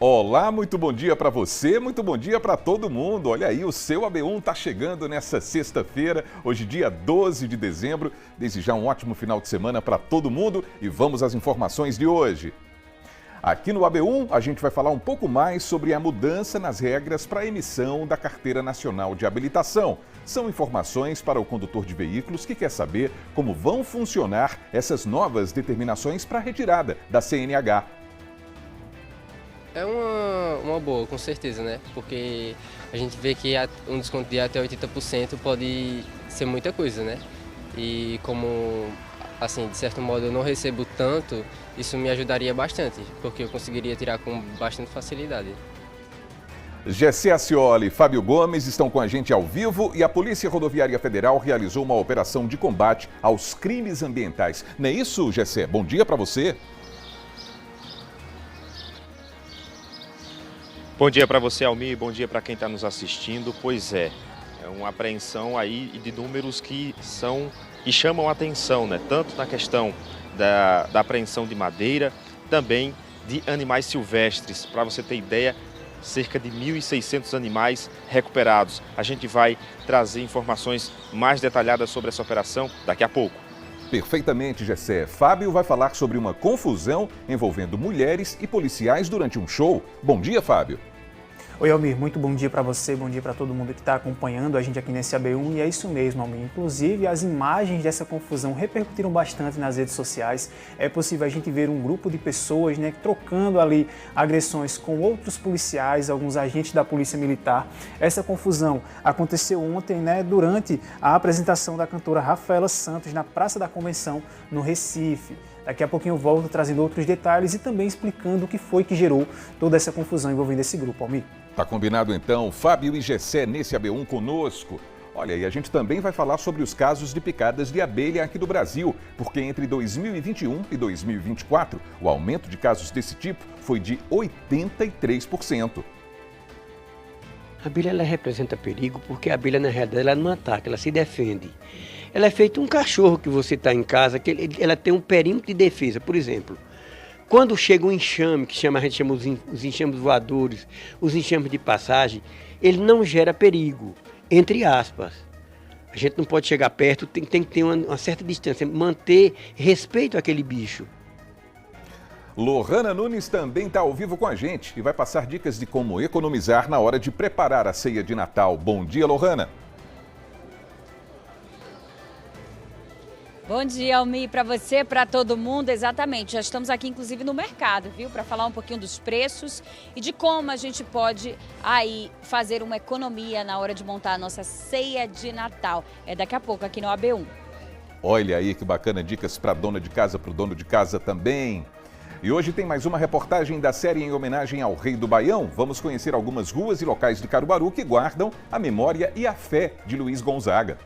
Olá, muito bom dia para você, muito bom dia para todo mundo. Olha aí, o seu AB1 está chegando nessa sexta-feira, hoje dia 12 de dezembro. Desde já um ótimo final de semana para todo mundo e vamos às informações de hoje. Aqui no AB1, a gente vai falar um pouco mais sobre a mudança nas regras para a emissão da Carteira Nacional de Habilitação. São informações para o condutor de veículos que quer saber como vão funcionar essas novas determinações para a retirada da CNH. É uma boa, com certeza, né? Porque a gente vê que um desconto de até 80% pode ser muita coisa, né? E como, assim, de certo modo eu não recebo tanto, isso me ajudaria bastante, porque eu conseguiria tirar com bastante facilidade. Gessé Acioli e Fábio Gomes estão com a gente ao vivo e a Polícia Rodoviária Federal realizou uma operação de combate aos crimes ambientais. Não é isso, Gessé? Bom dia para você. Bom dia para você, Almir, bom dia para quem está nos assistindo. Pois é uma apreensão aí de números que chamam a atenção, né? Tanto na questão da apreensão de madeira, também de animais silvestres. Para você ter ideia, cerca de 1.600 animais recuperados. A gente vai trazer informações mais detalhadas sobre essa operação daqui a pouco. Perfeitamente, Gessé. Fábio vai falar sobre uma confusão envolvendo mulheres e policiais durante um show. Bom dia, Fábio. Oi, Almir, muito bom dia para você, bom dia para todo mundo que está acompanhando a gente aqui nesse AB1 e é isso mesmo, Almir. Inclusive, as imagens dessa confusão repercutiram bastante nas redes sociais. É possível a gente ver um grupo de pessoas, né, trocando ali agressões com outros policiais, alguns agentes da Polícia Militar. Essa confusão aconteceu ontem, né, durante a apresentação da cantora Rafaela Santos na Praça da Convenção, no Recife. Daqui a pouquinho eu volto trazendo outros detalhes e também explicando o que foi que gerou toda essa confusão envolvendo esse grupo, Almir. Tá combinado então, Fábio e Gessé nesse AB1 conosco. Olha, e a gente também vai falar sobre os casos de picadas de abelha aqui do Brasil, porque entre 2021 e 2024, o aumento de casos desse tipo foi de 83%. A abelha ela representa perigo porque a abelha, na realidade, ela não ataca, ela se defende. Ela é feita um cachorro que você está em casa, que ela tem um perímetro de defesa. Por exemplo, quando chega um enxame, a gente chama os enxames voadores, os enxames de passagem, ele não gera perigo, entre aspas. A gente não pode chegar perto, tem que ter uma certa distância, manter respeito àquele bicho. Lohana Nunes também está ao vivo com a gente e vai passar dicas de como economizar na hora de preparar a ceia de Natal. Bom dia, Lohana. Bom dia, Almir, para você, para todo mundo. Exatamente, já estamos aqui inclusive no mercado, viu? Para falar um pouquinho dos preços e de como a gente pode aí fazer uma economia na hora de montar a nossa ceia de Natal. É daqui a pouco aqui no AB1. Olha aí que bacana, dicas para dona de casa, para o dono de casa também. E hoje tem mais uma reportagem da série em homenagem ao Rei do Baião. Vamos conhecer algumas ruas e locais de Caruaru que guardam a memória e a fé de Luiz Gonzaga.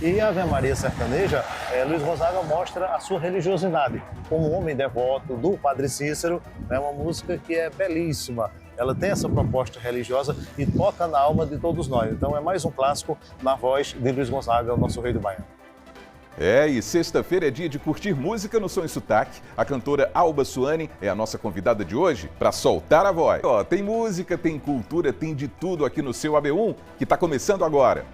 E a Ave Maria Sertaneja, Luiz Gonzaga mostra a sua religiosidade. Como homem devoto do Padre Cícero, é uma música que é belíssima. Ela tem essa proposta religiosa e toca na alma de todos nós. Então é mais um clássico na voz de Luiz Gonzaga, o nosso Rei do Baião. E sexta-feira é dia de curtir música no Som e Sotaque. A cantora Alba Suane é a nossa convidada de hoje para soltar a voz. Tem música, tem cultura, tem de tudo aqui no seu AB1, que está começando agora.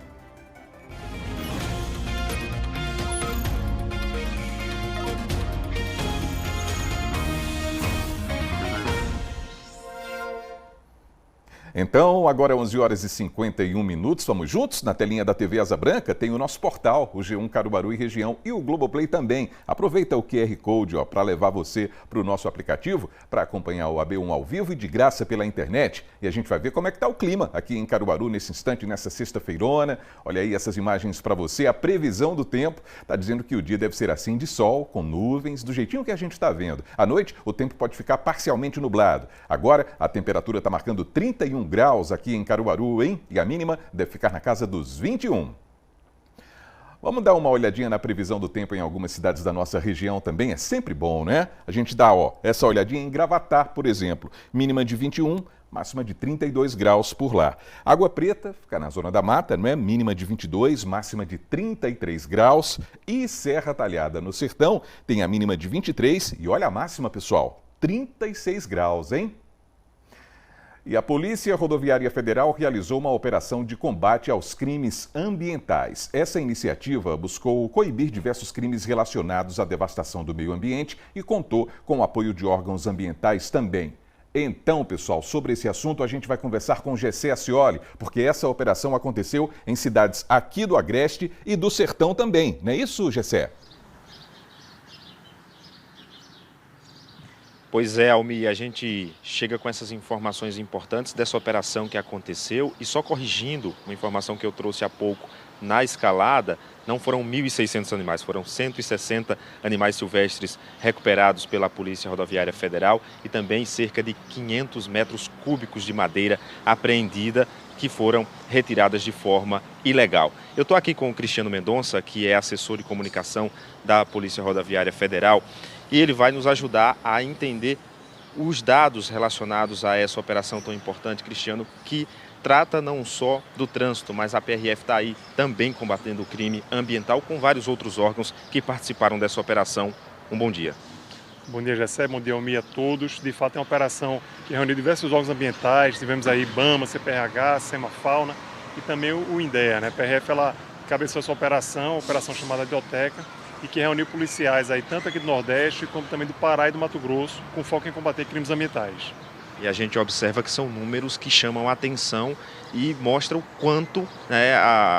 Então, agora 11 horas e 51 minutos, vamos juntos? Na telinha da TV Asa Branca tem o nosso portal, o G1 Caruaru e Região e o Globoplay também. Aproveita o QR Code para levar você para o nosso aplicativo para acompanhar o AB1 ao vivo e de graça pela internet. E a gente vai ver como é que está o clima aqui em Caruaru nesse instante, nessa sexta-feirona. Olha aí essas imagens para você, a previsão do tempo está dizendo que o dia deve ser assim de sol, com nuvens, do jeitinho que a gente está vendo. À noite, o tempo pode ficar parcialmente nublado. Agora, a temperatura está marcando 31 graus aqui em Caruaru, hein? E a mínima deve ficar na casa dos 21. Vamos dar uma olhadinha na previsão do tempo em algumas cidades da nossa região também, é sempre bom, né? A gente dá, essa olhadinha em Gravatar, por exemplo, mínima de 21, máxima de 32 graus por lá. Água Preta, fica na zona da mata, não é? Mínima de 22, máxima de 33 graus. E Serra Talhada, no Sertão, tem a mínima de 23 e olha a máxima, pessoal, 36 graus, hein? E a Polícia Rodoviária Federal realizou uma operação de combate aos crimes ambientais. Essa iniciativa buscou coibir diversos crimes relacionados à devastação do meio ambiente e contou com o apoio de órgãos ambientais também. Então, pessoal, sobre esse assunto a gente vai conversar com Gessé Acioli, porque essa operação aconteceu em cidades aqui do Agreste e do Sertão também. Não é isso, Gessé? Pois é, Almi, a gente chega com essas informações importantes dessa operação que aconteceu e só corrigindo uma informação que eu trouxe há pouco na escalada, não foram 1.600 animais, foram 160 animais silvestres recuperados pela Polícia Rodoviária Federal e também cerca de 500 metros cúbicos de madeira apreendida que foram retiradas de forma ilegal. Eu estou aqui com o Cristiano Mendonça, que é assessor de comunicação da Polícia Rodoviária Federal, e ele vai nos ajudar a entender os dados relacionados a essa operação tão importante, Cristiano, que trata não só do trânsito, mas a PRF está aí também combatendo o crime ambiental com vários outros órgãos que participaram dessa operação. Um bom dia. Bom dia, Gessé. Bom dia, Almi, a todos. De fato, é uma operação que reuniu diversos órgãos ambientais. Tivemos aí IBAMA, CPRH, Semafauna e também o INDEA, né? A PRF, ela cabeçou essa operação chamada Bioteca, e que reuniu policiais aí tanto aqui do Nordeste como também do Pará e do Mato Grosso, com foco em combater crimes ambientais. E a gente observa que são números que chamam a atenção e mostram o quanto, né,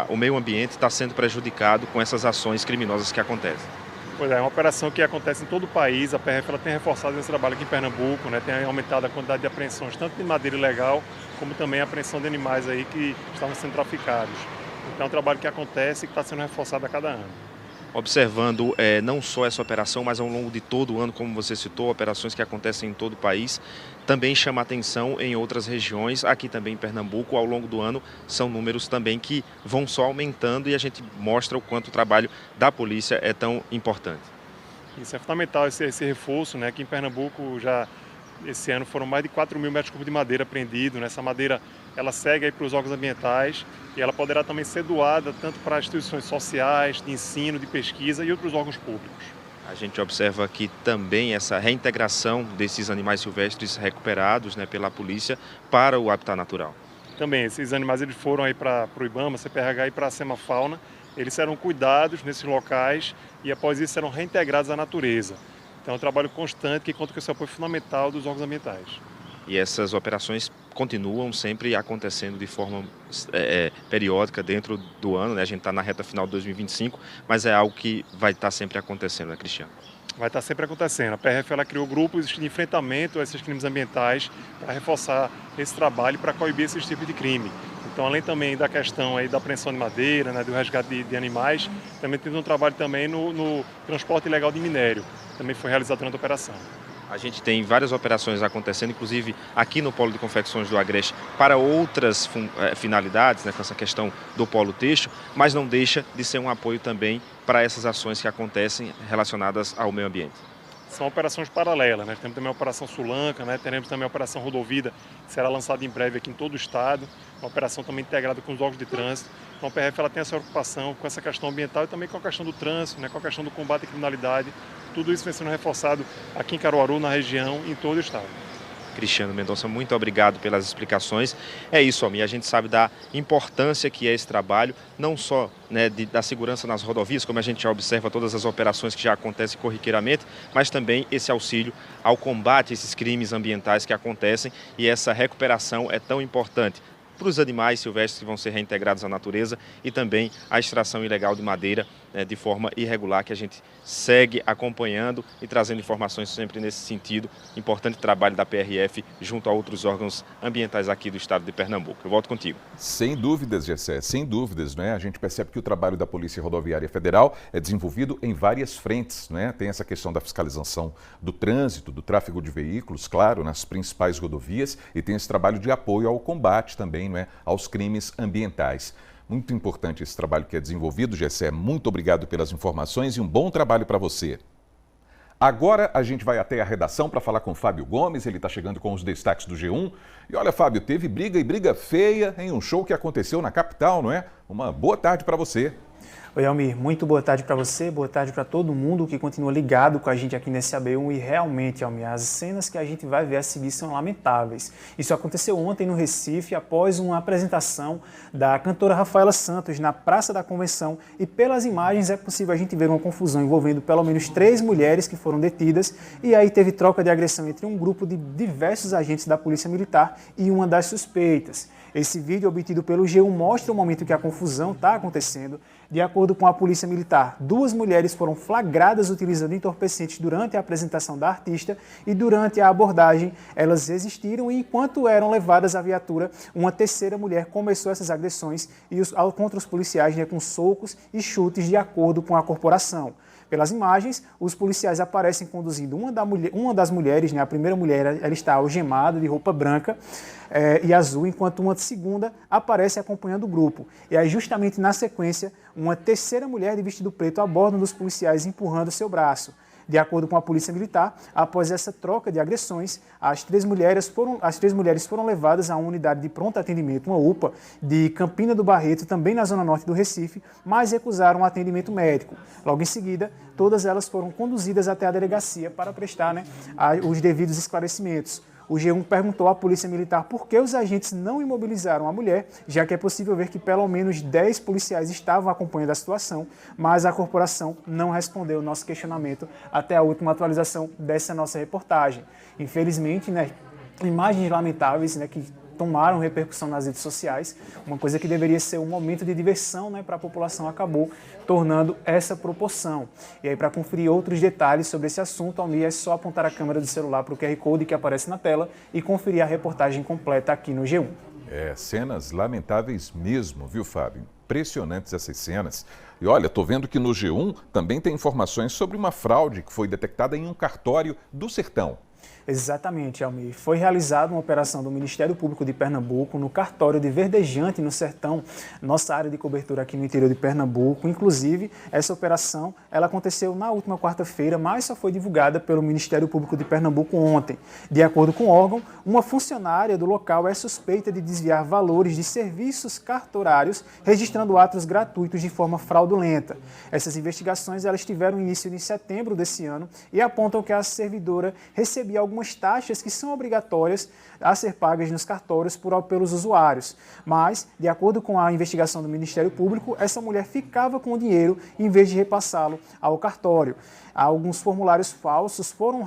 o meio ambiente está sendo prejudicado com essas ações criminosas que acontecem. Pois é uma operação que acontece em todo o país. A PRF ela tem reforçado esse trabalho aqui em Pernambuco, né, tem aumentado a quantidade de apreensões, tanto de madeira ilegal, como também a apreensão de animais aí que estavam sendo traficados. Então é um trabalho que acontece e que está sendo reforçado a cada ano. Observando não só essa operação, mas ao longo de todo o ano, como você citou, operações que acontecem em todo o país, também chama atenção em outras regiões, aqui também em Pernambuco, ao longo do ano, são números também que vão só aumentando e a gente mostra o quanto o trabalho da polícia é tão importante. Isso é fundamental, esse reforço, né? Aqui em Pernambuco já esse ano foram mais de 4 mil metros cúbicos de madeira apreendidos, né? Essa madeira ela segue aí para os órgãos ambientais e ela poderá também ser doada tanto para instituições sociais, de ensino, de pesquisa e outros órgãos públicos. A gente observa aqui também essa reintegração desses animais silvestres recuperados, né, pela polícia para o habitat natural. Também, esses animais eles foram aí para o IBAMA, CPRH e para a Semafauna, eles serão cuidados nesses locais e após isso serão reintegrados à natureza. Então é um trabalho constante que conta com esse apoio fundamental dos órgãos ambientais. E essas operações continuam sempre acontecendo de forma periódica dentro do ano, né? A gente está na reta final de 2025, mas é algo que vai estar sempre acontecendo, né, Cristiano? Vai estar sempre acontecendo. A PRF ela criou grupos de enfrentamento a esses crimes ambientais para reforçar esse trabalho para coibir esses tipos de crime. Então, além também da questão aí da apreensão de madeira, né, do resgate de animais, também temos um trabalho também no transporte ilegal de minério. Também foi realizado durante a operação. A gente tem várias operações acontecendo, inclusive aqui no Polo de Confecções do Agreste, para outras finalidades, né, com essa questão do polo têxtil, mas não deixa de ser um apoio também para essas ações que acontecem relacionadas ao meio ambiente. São operações paralelas, né? Temos também a Operação Sulanca, né? Teremos também a Operação Rodovida, que será lançada em breve aqui em todo o estado, uma operação também integrada com os órgãos de trânsito. Então a PRF ela tem essa preocupação com essa questão ambiental e também com a questão do trânsito, né? Com a questão do combate à criminalidade. Tudo isso vem sendo reforçado aqui em Caruaru, na região, em todo o estado. Cristiano Mendonça, muito obrigado pelas explicações. É isso, Almi, a gente sabe da importância que é esse trabalho, não só, né, da segurança nas rodovias, como a gente já observa todas as operações que já acontecem corriqueiramente, mas também esse auxílio ao combate a esses crimes ambientais que acontecem e essa recuperação é tão importante para os animais silvestres que vão ser reintegrados à natureza e também a extração ilegal de madeira, né, de forma irregular, que a gente segue acompanhando e trazendo informações sempre nesse sentido. Importante trabalho da PRF junto a outros órgãos ambientais aqui do estado de Pernambuco. Eu volto contigo. Sem dúvidas, Gessé, sem dúvidas, né? A gente percebe que o trabalho da Polícia Rodoviária Federal é desenvolvido em várias frentes, né? Tem essa questão da fiscalização do trânsito, do tráfego de veículos, claro, nas principais rodovias, e tem esse trabalho de apoio ao combate também, né, aos crimes ambientais. Muito importante esse trabalho que é desenvolvido, Gessé. Muito obrigado pelas informações e um bom trabalho para você. Agora a gente vai até a redação para falar com o Fábio Gomes, ele está chegando com os destaques do G1. E olha, Fábio, teve briga e briga feia em um show que aconteceu na capital, não é? Uma boa tarde para você. Oi, Almir, muito boa tarde para você, boa tarde para todo mundo que continua ligado com a gente aqui nesse AB1 e realmente, Almir, as cenas que a gente vai ver a seguir são lamentáveis. Isso aconteceu ontem no Recife após uma apresentação da cantora Rafaela Santos na Praça da Convenção e pelas imagens é possível a gente ver uma confusão envolvendo pelo menos 3 mulheres que foram detidas e aí teve troca de agressão entre um grupo de diversos agentes da Polícia Militar e uma das suspeitas. Esse vídeo obtido pelo G1 mostra o momento que a confusão está acontecendo. De acordo com a Polícia Militar, 2 mulheres foram flagradas utilizando entorpecentes durante a apresentação da artista e durante a abordagem elas resistiram e enquanto eram levadas à viatura, uma terceira mulher começou essas agressões contra os policiais, com socos e chutes de acordo com a corporação. Pelas imagens, os policiais aparecem conduzindo uma das mulheres, a primeira mulher, ela está algemada de roupa branca e azul, enquanto uma segunda aparece acompanhando o grupo. E aí, justamente na sequência, uma terceira mulher de vestido preto aborda um dos policiais empurrando seu braço. De acordo com a Polícia Militar, após essa troca de agressões, as três mulheres foram levadas a uma unidade de pronto atendimento, uma UPA, de Campina do Barreto, também na zona norte do Recife, mas recusaram um atendimento médico. Logo em seguida, todas elas foram conduzidas até a delegacia para prestar os devidos esclarecimentos. O G1 perguntou à Polícia Militar por que os agentes não imobilizaram a mulher, já que é possível ver que pelo menos 10 policiais estavam acompanhando a situação, mas a corporação não respondeu o nosso questionamento até a última atualização dessa nossa reportagem. Infelizmente, imagens lamentáveis que tomaram repercussão nas redes sociais, uma coisa que deveria ser um momento de diversão para a população acabou tornando essa proporção. E aí, para conferir outros detalhes sobre esse assunto, Almir, é só apontar a câmera do celular para o QR Code que aparece na tela e conferir a reportagem completa aqui no G1. Cenas lamentáveis mesmo, viu, Fábio? Impressionantes essas cenas. E olha, estou vendo que no G1 também tem informações sobre uma fraude que foi detectada em um cartório do Sertão. Exatamente, Almir. Foi realizada uma operação do Ministério Público de Pernambuco no cartório de Verdejante, no Sertão, nossa área de cobertura aqui no interior de Pernambuco. Inclusive, essa operação ela aconteceu na última quarta-feira, mas só foi divulgada pelo Ministério Público de Pernambuco ontem. De acordo com o órgão, uma funcionária do local é suspeita de desviar valores de serviços cartorários, registrando atos gratuitos de forma fraudulenta. Essas investigações elas tiveram início em setembro desse ano e apontam que a servidora recebia algumas taxas que são obrigatórias a ser pagas nos cartórios pelos usuários. Mas, de acordo com a investigação do Ministério Público, essa mulher ficava com o dinheiro em vez de repassá-lo ao cartório. Alguns formulários falsos foram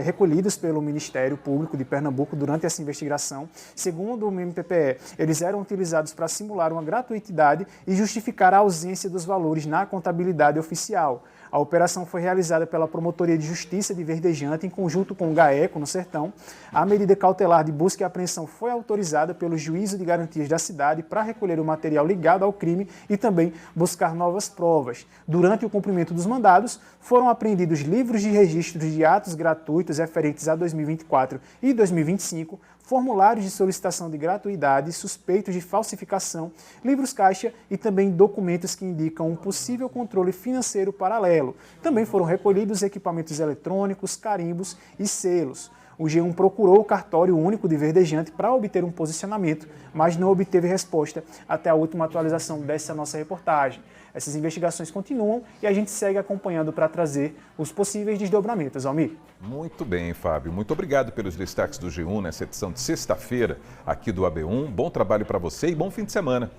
recolhidos pelo Ministério Público de Pernambuco durante essa investigação. Segundo o MPPE, eles eram utilizados para simular uma gratuidade e justificar a ausência dos valores na contabilidade oficial. A operação foi realizada pela Promotoria de Justiça de Verdejante em conjunto com o GAECO, no Sertão. A medida cautelar de busca e apreensão foi autorizada pelo Juízo de Garantias da cidade para recolher o material ligado ao crime e também buscar novas provas. Durante o cumprimento dos mandados, foram apreendidos livros de registros de atos gratuitos referentes a 2024 e 2025, formulários de solicitação de gratuidade suspeitos de falsificação, livros caixa e também documentos que indicam um possível controle financeiro paralelo. Também foram recolhidos equipamentos eletrônicos, carimbos e selos. O G1 procurou o cartório único de Verdejante para obter um posicionamento, mas não obteve resposta até a última atualização dessa nossa reportagem. Essas investigações continuam e a gente segue acompanhando para trazer os possíveis desdobramentos, Almir. Muito bem, Fábio. Muito obrigado pelos destaques do G1 nessa edição de sexta-feira aqui do AB1. Bom trabalho para você e bom fim de semana.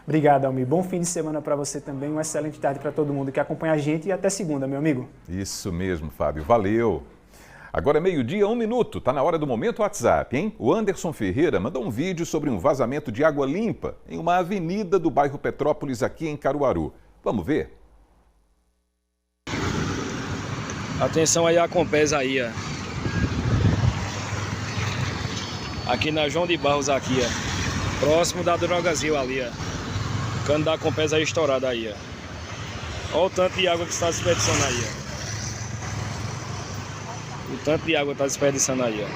Obrigado, Almir. Bom fim de semana para você também. Uma excelente tarde para todo mundo que acompanha a gente e até segunda, meu amigo. Isso mesmo, Fábio. Valeu. Agora é meio-dia, 1 minuto. Está na hora do Momento WhatsApp, hein? O Anderson Ferreira mandou um vídeo sobre um vazamento de água limpa em uma avenida do bairro Petrópolis, aqui em Caruaru. Vamos ver? Atenção aí a Compesa aí, ó. Aqui na João de Barros, aqui, ó. Próximo da Drogazil ali, ó. O cano da Compesa aí estourado aí, ó. Olha o tanto de água que está desperdiçando aí, ó. O tanto de água está desperdiçando aí, ó.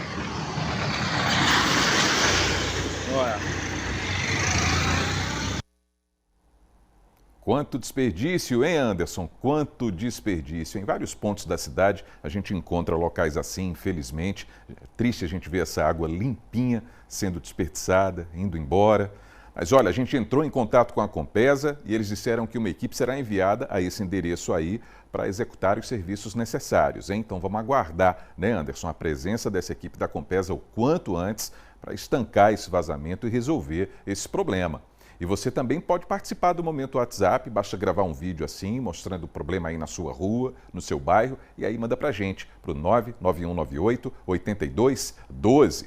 Olha. Quanto desperdício, hein, Anderson? Quanto desperdício. Em vários pontos da cidade a gente encontra locais assim, infelizmente. É triste a gente ver essa água limpinha sendo desperdiçada, indo embora. Mas olha, a gente entrou em contato com a Compesa e eles disseram que uma equipe será enviada a esse endereço aí para executar os serviços necessários, hein? Então vamos aguardar, né, Anderson, a presença dessa equipe da Compesa o quanto antes para estancar esse vazamento e resolver esse problema. E você também pode participar do Momento WhatsApp, basta gravar um vídeo assim, mostrando o problema aí na sua rua, no seu bairro, e aí manda pra gente, pro 99198-8212.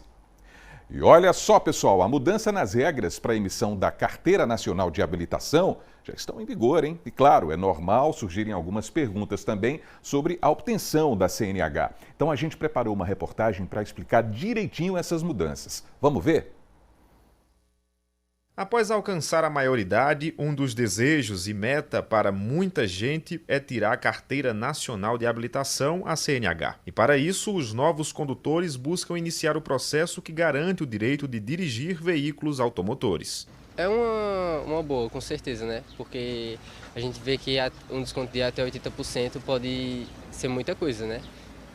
E olha só, pessoal, a mudança nas regras para a emissão da Carteira Nacional de Habilitação já estão em vigor, hein? E claro, é normal surgirem algumas perguntas também sobre a obtenção da CNH. Então a gente preparou uma reportagem para explicar direitinho essas mudanças. Vamos ver? Após alcançar a maioridade, um dos desejos e meta para muita gente é tirar a Carteira Nacional de Habilitação, a CNH. E para isso, os novos condutores buscam iniciar o processo que garante o direito de dirigir veículos automotores. É uma boa, com certeza, né? Porque a gente vê que um desconto de até 80% pode ser muita coisa, né?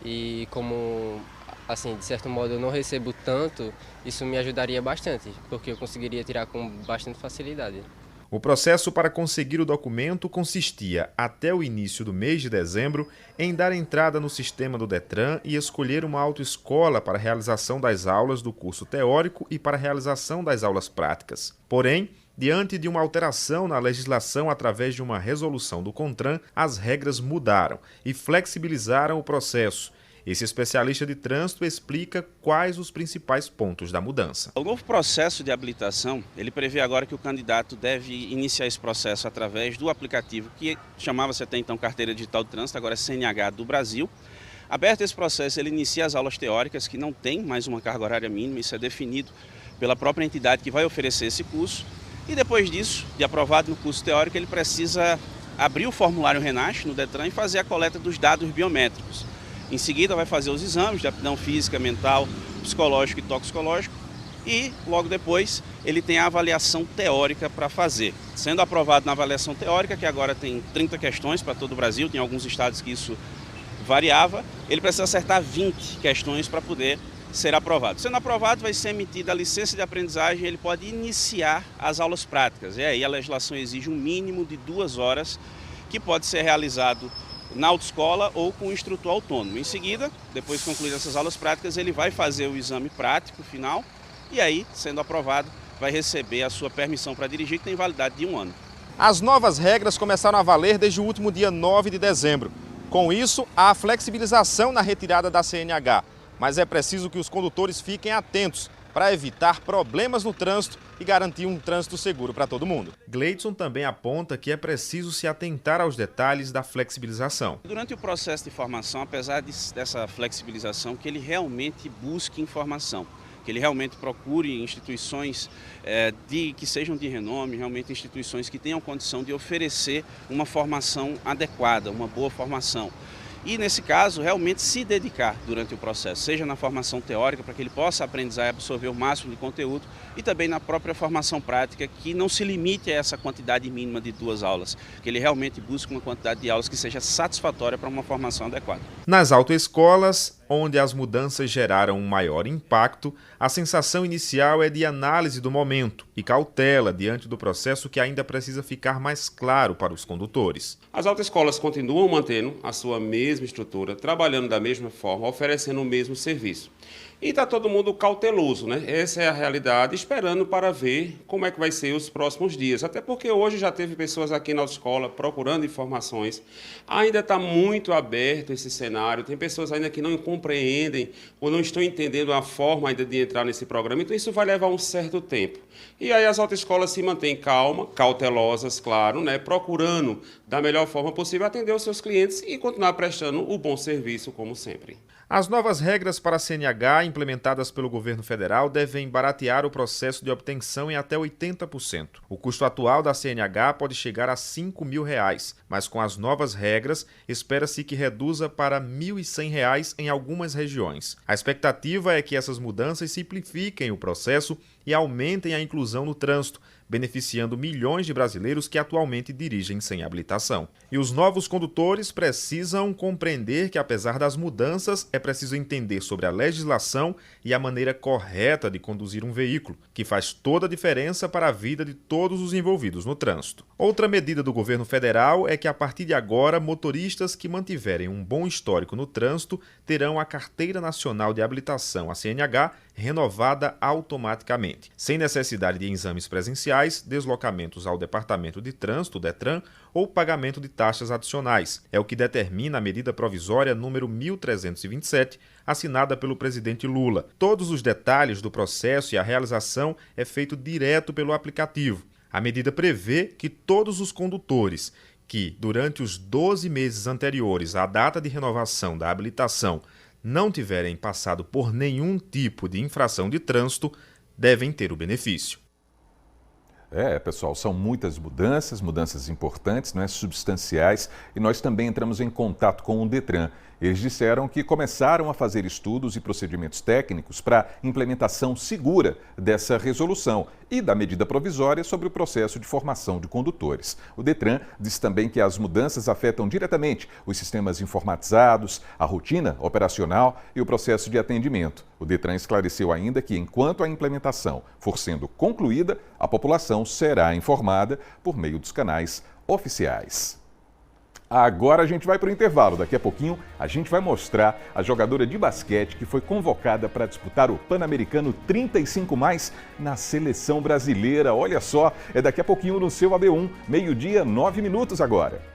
E como, assim, de certo modo eu não recebo tanto, isso me ajudaria bastante, porque eu conseguiria tirar com bastante facilidade. O processo para conseguir o documento consistia, até o início do mês de dezembro, em dar entrada no sistema do Detran e escolher uma autoescola para a realização das aulas do curso teórico e para a realização das aulas práticas. Porém, diante de uma alteração na legislação através de uma resolução do CONTRAN, as regras mudaram e flexibilizaram o processo. Esse especialista de trânsito explica quais os principais pontos da mudança. O novo processo de habilitação, ele prevê agora que o candidato deve iniciar esse processo através do aplicativo que chamava-se até então Carteira Digital de Trânsito, agora é CNH do Brasil. Aberto esse processo, ele inicia as aulas teóricas, que não tem mais uma carga horária mínima, isso é definido pela própria entidade que vai oferecer esse curso. E depois disso, de aprovado no curso teórico, ele precisa abrir o formulário Renasce no Detran e fazer a coleta dos dados biométricos. Em seguida vai fazer os exames de aptidão física, mental, psicológico e toxicológico e logo depois ele tem a avaliação teórica para fazer. Sendo aprovado na avaliação teórica, que agora tem 30 questões para todo o Brasil, tem alguns estados que isso variava, ele precisa acertar 20 questões para poder ser aprovado. Sendo aprovado, vai ser emitida a licença de aprendizagem, ele pode iniciar as aulas práticas. E aí a legislação exige um mínimo de 2 horas, que pode ser realizado na autoescola ou com o instrutor autônomo. Em seguida, depois de concluir essas aulas práticas, ele vai fazer o exame prático final e aí, sendo aprovado, vai receber a sua permissão para dirigir, que tem validade de 1 ano. As novas regras começaram a valer desde o último dia 9 de dezembro. Com isso, há a flexibilização na retirada da CNH, mas é preciso que os condutores fiquem atentos para evitar problemas no trânsito e garantir um trânsito seguro para todo mundo. Gleidson também aponta que é preciso se atentar aos detalhes da flexibilização. Durante o processo de formação, apesar dessa flexibilização, que ele realmente busque informação, que ele realmente procure instituições que sejam de renome, realmente instituições que tenham condição de oferecer uma formação adequada, uma boa formação. E, nesse caso, realmente se dedicar durante o processo, seja na formação teórica, para que ele possa aprender e absorver o máximo de conteúdo, e também na própria formação prática, que não se limite a essa quantidade mínima de 2 aulas, que ele realmente busque uma quantidade de aulas que seja satisfatória para uma formação adequada. Nas autoescolas, onde as mudanças geraram um maior impacto, a sensação inicial é de análise do momento e cautela diante do processo que ainda precisa ficar mais claro para os condutores. As autoescolas continuam mantendo a sua mesma estrutura, trabalhando da mesma forma, oferecendo o mesmo serviço. E está todo mundo cauteloso, né? Essa é a realidade, esperando para ver como é que vai ser os próximos dias. Até porque hoje já teve pessoas aqui na autoescola procurando informações. Ainda está muito aberto esse cenário, tem pessoas ainda que não compreendem ou não estão entendendo a forma ainda de entrar nesse programa, então isso vai levar um certo tempo. E aí as autoescolas se mantêm calma, cautelosas, claro, né? Procurando da melhor forma possível atender os seus clientes e continuar prestando o bom serviço como sempre. As novas regras para a CNH, implementadas pelo governo federal, devem baratear o processo de obtenção em até 80%. O custo atual da CNH pode chegar a R$ 5.000, mas com as novas regras, espera-se que reduza para R$ 1.100 em algumas regiões. A expectativa é que essas mudanças simplifiquem o processo e aumentem a inclusão no trânsito, beneficiando milhões de brasileiros que atualmente dirigem sem habilitação. E os novos condutores precisam compreender que, apesar das mudanças, é preciso entender sobre a legislação e a maneira correta de conduzir um veículo, que faz toda a diferença para a vida de todos os envolvidos no trânsito. Outra medida do governo federal é que, a partir de agora, motoristas que mantiverem um bom histórico no trânsito terão a Carteira Nacional de Habilitação, a CNH, renovada automaticamente, sem necessidade de exames presenciais, deslocamentos ao Departamento de Trânsito, DETRAN, ou pagamento de taxas adicionais. É o que determina a medida provisória número 1327, assinada pelo presidente Lula. Todos os detalhes do processo e a realização é feito direto pelo aplicativo. A medida prevê que todos os condutores que, durante os 12 meses anteriores à data de renovação da habilitação, não tiverem passado por nenhum tipo de infração de trânsito, devem ter o benefício. Pessoal, são muitas mudanças importantes, substanciais, e nós também entramos em contato com o DETRAN. Eles disseram que começaram a fazer estudos e procedimentos técnicos para implementação segura dessa resolução e da medida provisória sobre o processo de formação de condutores. O DETRAN diz também que as mudanças afetam diretamente os sistemas informatizados, a rotina operacional e o processo de atendimento. O DETRAN esclareceu ainda que, enquanto a implementação for sendo concluída, a população será informada por meio dos canais oficiais. Agora a gente vai para o intervalo. Daqui a pouquinho a gente vai mostrar a jogadora de basquete que foi convocada para disputar o Pan-Americano 35+, na seleção brasileira. Olha só, é daqui a pouquinho no seu AB1, 12h, 9 minutos agora.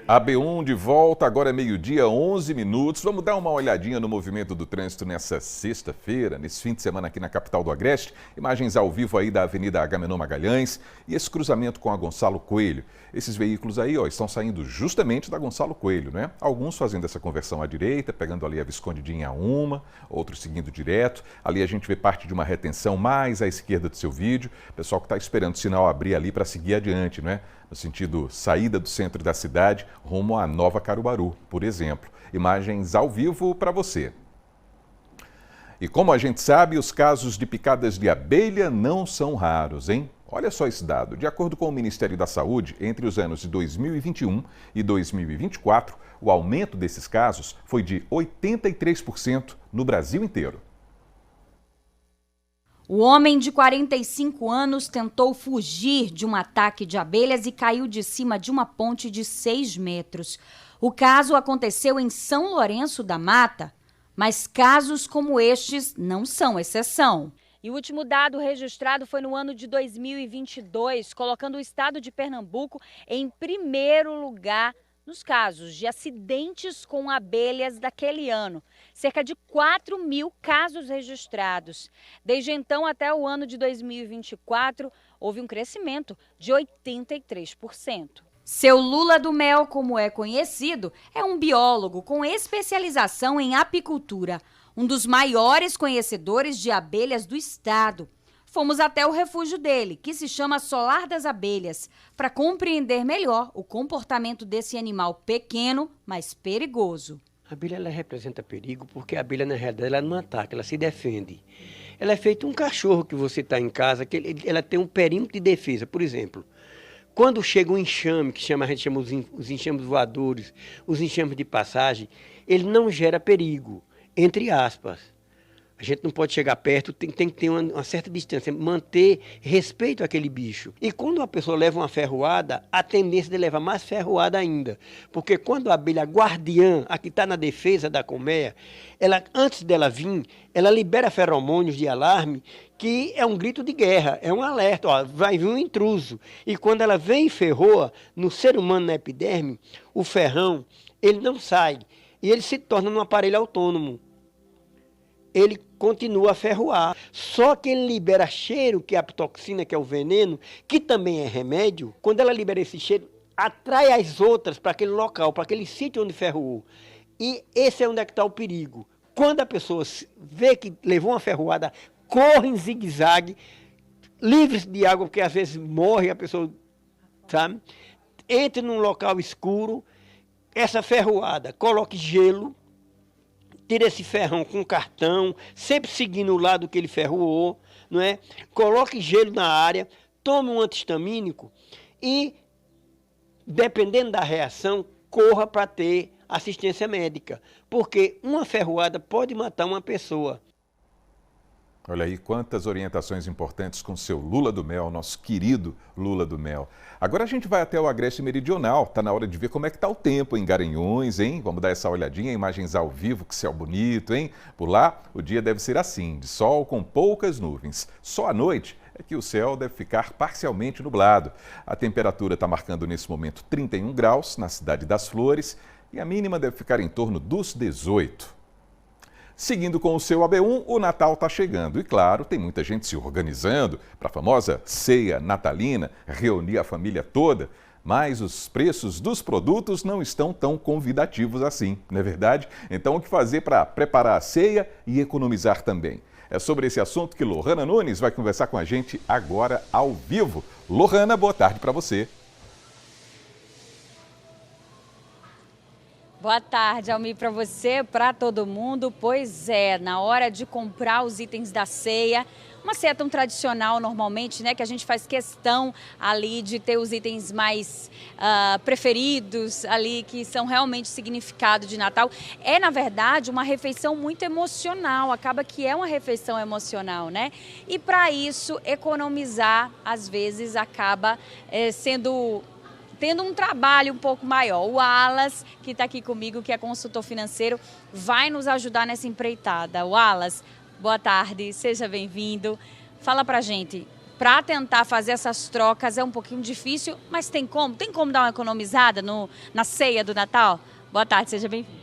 AB1 de volta, agora é 12h, 11 minutos. Vamos dar uma olhadinha no movimento do trânsito nessa sexta-feira, nesse fim de semana aqui na capital do Agreste. Imagens ao vivo aí da Avenida Agamenon Magalhães e esse cruzamento com a Gonçalo Coelho. Esses veículos aí, estão saindo justamente da Gonçalo Coelho, né? Alguns fazendo essa conversão à direita, pegando ali a Visconde de Inhaúma, outros seguindo direto. Ali a gente vê parte de uma retenção mais à esquerda do seu vídeo. Pessoal que está esperando o sinal abrir ali para seguir adiante, né? No sentido saída do centro da cidade, rumo à Nova Caruaru, por exemplo. Imagens ao vivo para você. E como a gente sabe, os casos de picadas de abelha não são raros, hein? Olha só esse dado. De acordo com o Ministério da Saúde, entre os anos de 2021 e 2024, o aumento desses casos foi de 83% no Brasil inteiro. O homem de 45 anos tentou fugir de um ataque de abelhas e caiu de cima de uma ponte de 6 metros. O caso aconteceu em São Lourenço da Mata, mas casos como estes não são exceção. E o último dado registrado foi no ano de 2022, colocando o estado de Pernambuco em primeiro lugar nos casos de acidentes com abelhas daquele ano. Cerca de 4.000 casos registrados. Desde então até o ano de 2024, houve um crescimento de 83%. Seu Lula do Mel, como é conhecido, é um biólogo com especialização em apicultura, um dos maiores conhecedores de abelhas do estado. Fomos até o refúgio dele, que se chama Solar das Abelhas, para compreender melhor o comportamento desse animal pequeno, mas perigoso. A abelha ela representa perigo porque a abelha, na realidade, ela não ataca, ela se defende. Ela é feita um cachorro que você está em casa, que ela tem um perímetro de defesa. Por exemplo, quando chega um enxame, a gente chama os enxames voadores, os enxames de passagem, ele não gera perigo, entre aspas. A gente não pode chegar perto, tem que ter uma certa distância, manter respeito àquele bicho. E quando uma pessoa leva uma ferroada, a tendência de levar mais ferroada ainda. Porque quando a abelha guardiã, a que está na defesa da colmeia, ela, antes dela vir, ela libera feromônios de alarme, que é um grito de guerra, é um alerta, vai vir um intruso. E quando ela vem e ferroa, no ser humano, na epiderme, o ferrão, ele não sai. E ele se torna um aparelho autônomo. Ele continua a ferroar. Só que ele libera cheiro, que é a toxina, que é o veneno, que também é remédio. Quando ela libera esse cheiro, atrai as outras para aquele local, para aquele sítio onde ferroou. E esse é onde é que está o perigo. Quando a pessoa vê que levou uma ferroada, corre em zigue-zague, livre-se de água, porque às vezes morre a pessoa, sabe? Entre num local escuro, essa ferroada, coloque gelo, tire esse ferrão com cartão, sempre seguindo o lado que ele ferroou, não é? Coloque gelo na área, tome um antihistamínico e, dependendo da reação, corra para ter assistência médica, porque uma ferroada pode matar uma pessoa. Olha aí quantas orientações importantes com o seu Lula do Mel, nosso querido Lula do Mel. Agora a gente vai até o Agreste Meridional. Tá na hora de ver como é que tá o tempo em Garanhuns, hein? Vamos dar essa olhadinha, imagens ao vivo, que céu bonito, hein? Por lá, o dia deve ser assim, de sol com poucas nuvens. Só à noite é que o céu deve ficar parcialmente nublado. A temperatura está marcando nesse momento 31 graus na cidade das Flores e a mínima deve ficar em torno dos 18. Seguindo com o seu AB1, o Natal está chegando e, claro, tem muita gente se organizando para a famosa ceia natalina, reunir a família toda, mas os preços dos produtos não estão tão convidativos assim, não é verdade? Então, o que fazer para preparar a ceia e economizar também? É sobre esse assunto que Lohana Nunes vai conversar com a gente agora ao vivo. Lohana, boa tarde para você. Boa tarde, Almir, para você, para todo mundo. Pois é, na hora de comprar os itens da ceia, uma ceia tão tradicional normalmente, né, que a gente faz questão ali de ter os itens mais preferidos ali, que são realmente significado de Natal. É, na verdade, uma refeição muito emocional, acaba que é uma refeição emocional, né? E para isso, economizar, às vezes, acaba tendo um trabalho um pouco maior. O Alas, que está aqui comigo, que é consultor financeiro, vai nos ajudar nessa empreitada. O Alas, boa tarde, seja bem-vindo. Fala pra gente, para tentar fazer essas trocas é um pouquinho difícil, mas tem como? Tem como dar uma economizada na ceia do Natal? Boa tarde, seja bem-vindo.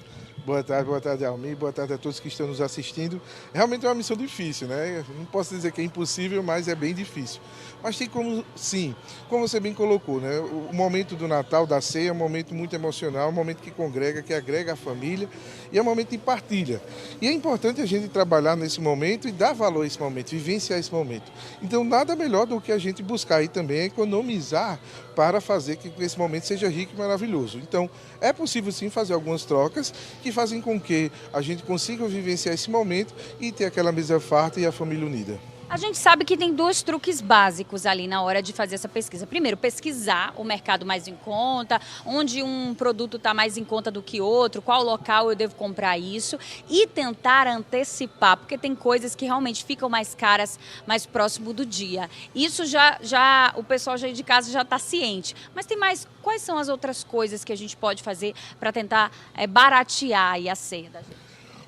Boa tarde, Almir, boa tarde a todos que estão nos assistindo. Realmente é uma missão difícil, né? Não posso dizer que é impossível, mas é bem difícil. Mas tem como, sim, como você bem colocou, né? O momento do Natal, da ceia, é um momento muito emocional, um momento que congrega, que agrega a família e é um momento de partilha. E é importante a gente trabalhar nesse momento e dar valor a esse momento, vivenciar esse momento. Então, nada melhor do que a gente buscar aí também economizar para fazer que esse momento seja rico e maravilhoso. Então, é possível sim fazer algumas trocas que fazem com que a gente consiga vivenciar esse momento e ter aquela mesa farta e a família unida. A gente sabe que tem dois truques básicos ali na hora de fazer essa pesquisa. Primeiro, pesquisar o mercado mais em conta, onde um produto está mais em conta do que outro, qual local eu devo comprar isso e tentar antecipar, porque tem coisas que realmente ficam mais caras mais próximo do dia. Isso já o pessoal já de casa já está ciente. Mas tem mais, quais são as outras coisas que a gente pode fazer para tentar baratear aí a ceia da gente?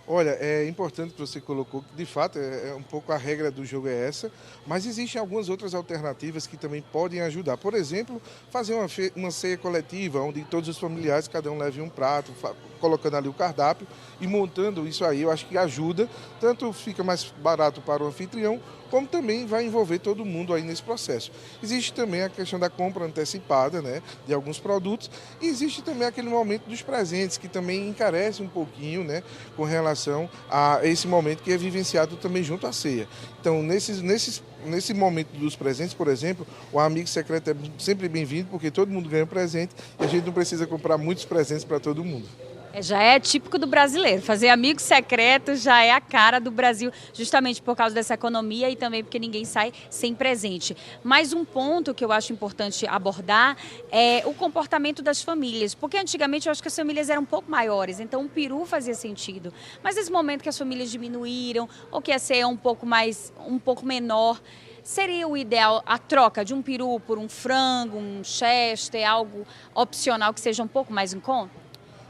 Olha, é importante que você colocou que, de fato, é um pouco a regra do jogo é essa, mas existem algumas outras alternativas que também podem ajudar. Por exemplo, fazer uma ceia coletiva, onde todos os familiares, cada um leve um prato, colocando ali o cardápio e montando isso aí, eu acho que ajuda, tanto fica mais barato para o anfitrião, como também vai envolver todo mundo aí nesse processo. Existe também a questão da compra antecipada, né, de alguns produtos, e existe também aquele momento dos presentes, que também encarece um pouquinho, né, com relação a esse momento que é vivenciado também junto à ceia. Então, nesse momento dos presentes, por exemplo, o amigo secreto é sempre bem-vindo, porque todo mundo ganha um presente e a gente não precisa comprar muitos presentes para todo mundo. Já é típico do brasileiro, fazer amigos secretos já é a cara do Brasil, justamente por causa dessa economia e também porque ninguém sai sem presente. Mas um ponto que eu acho importante abordar é o comportamento das famílias, porque antigamente eu acho que as famílias eram um pouco maiores, então um peru fazia sentido. Mas nesse momento que as famílias diminuíram, ou que a ceia é um pouco menor, seria o ideal a troca de um peru por um frango, um chester, algo opcional que seja um pouco mais em conta?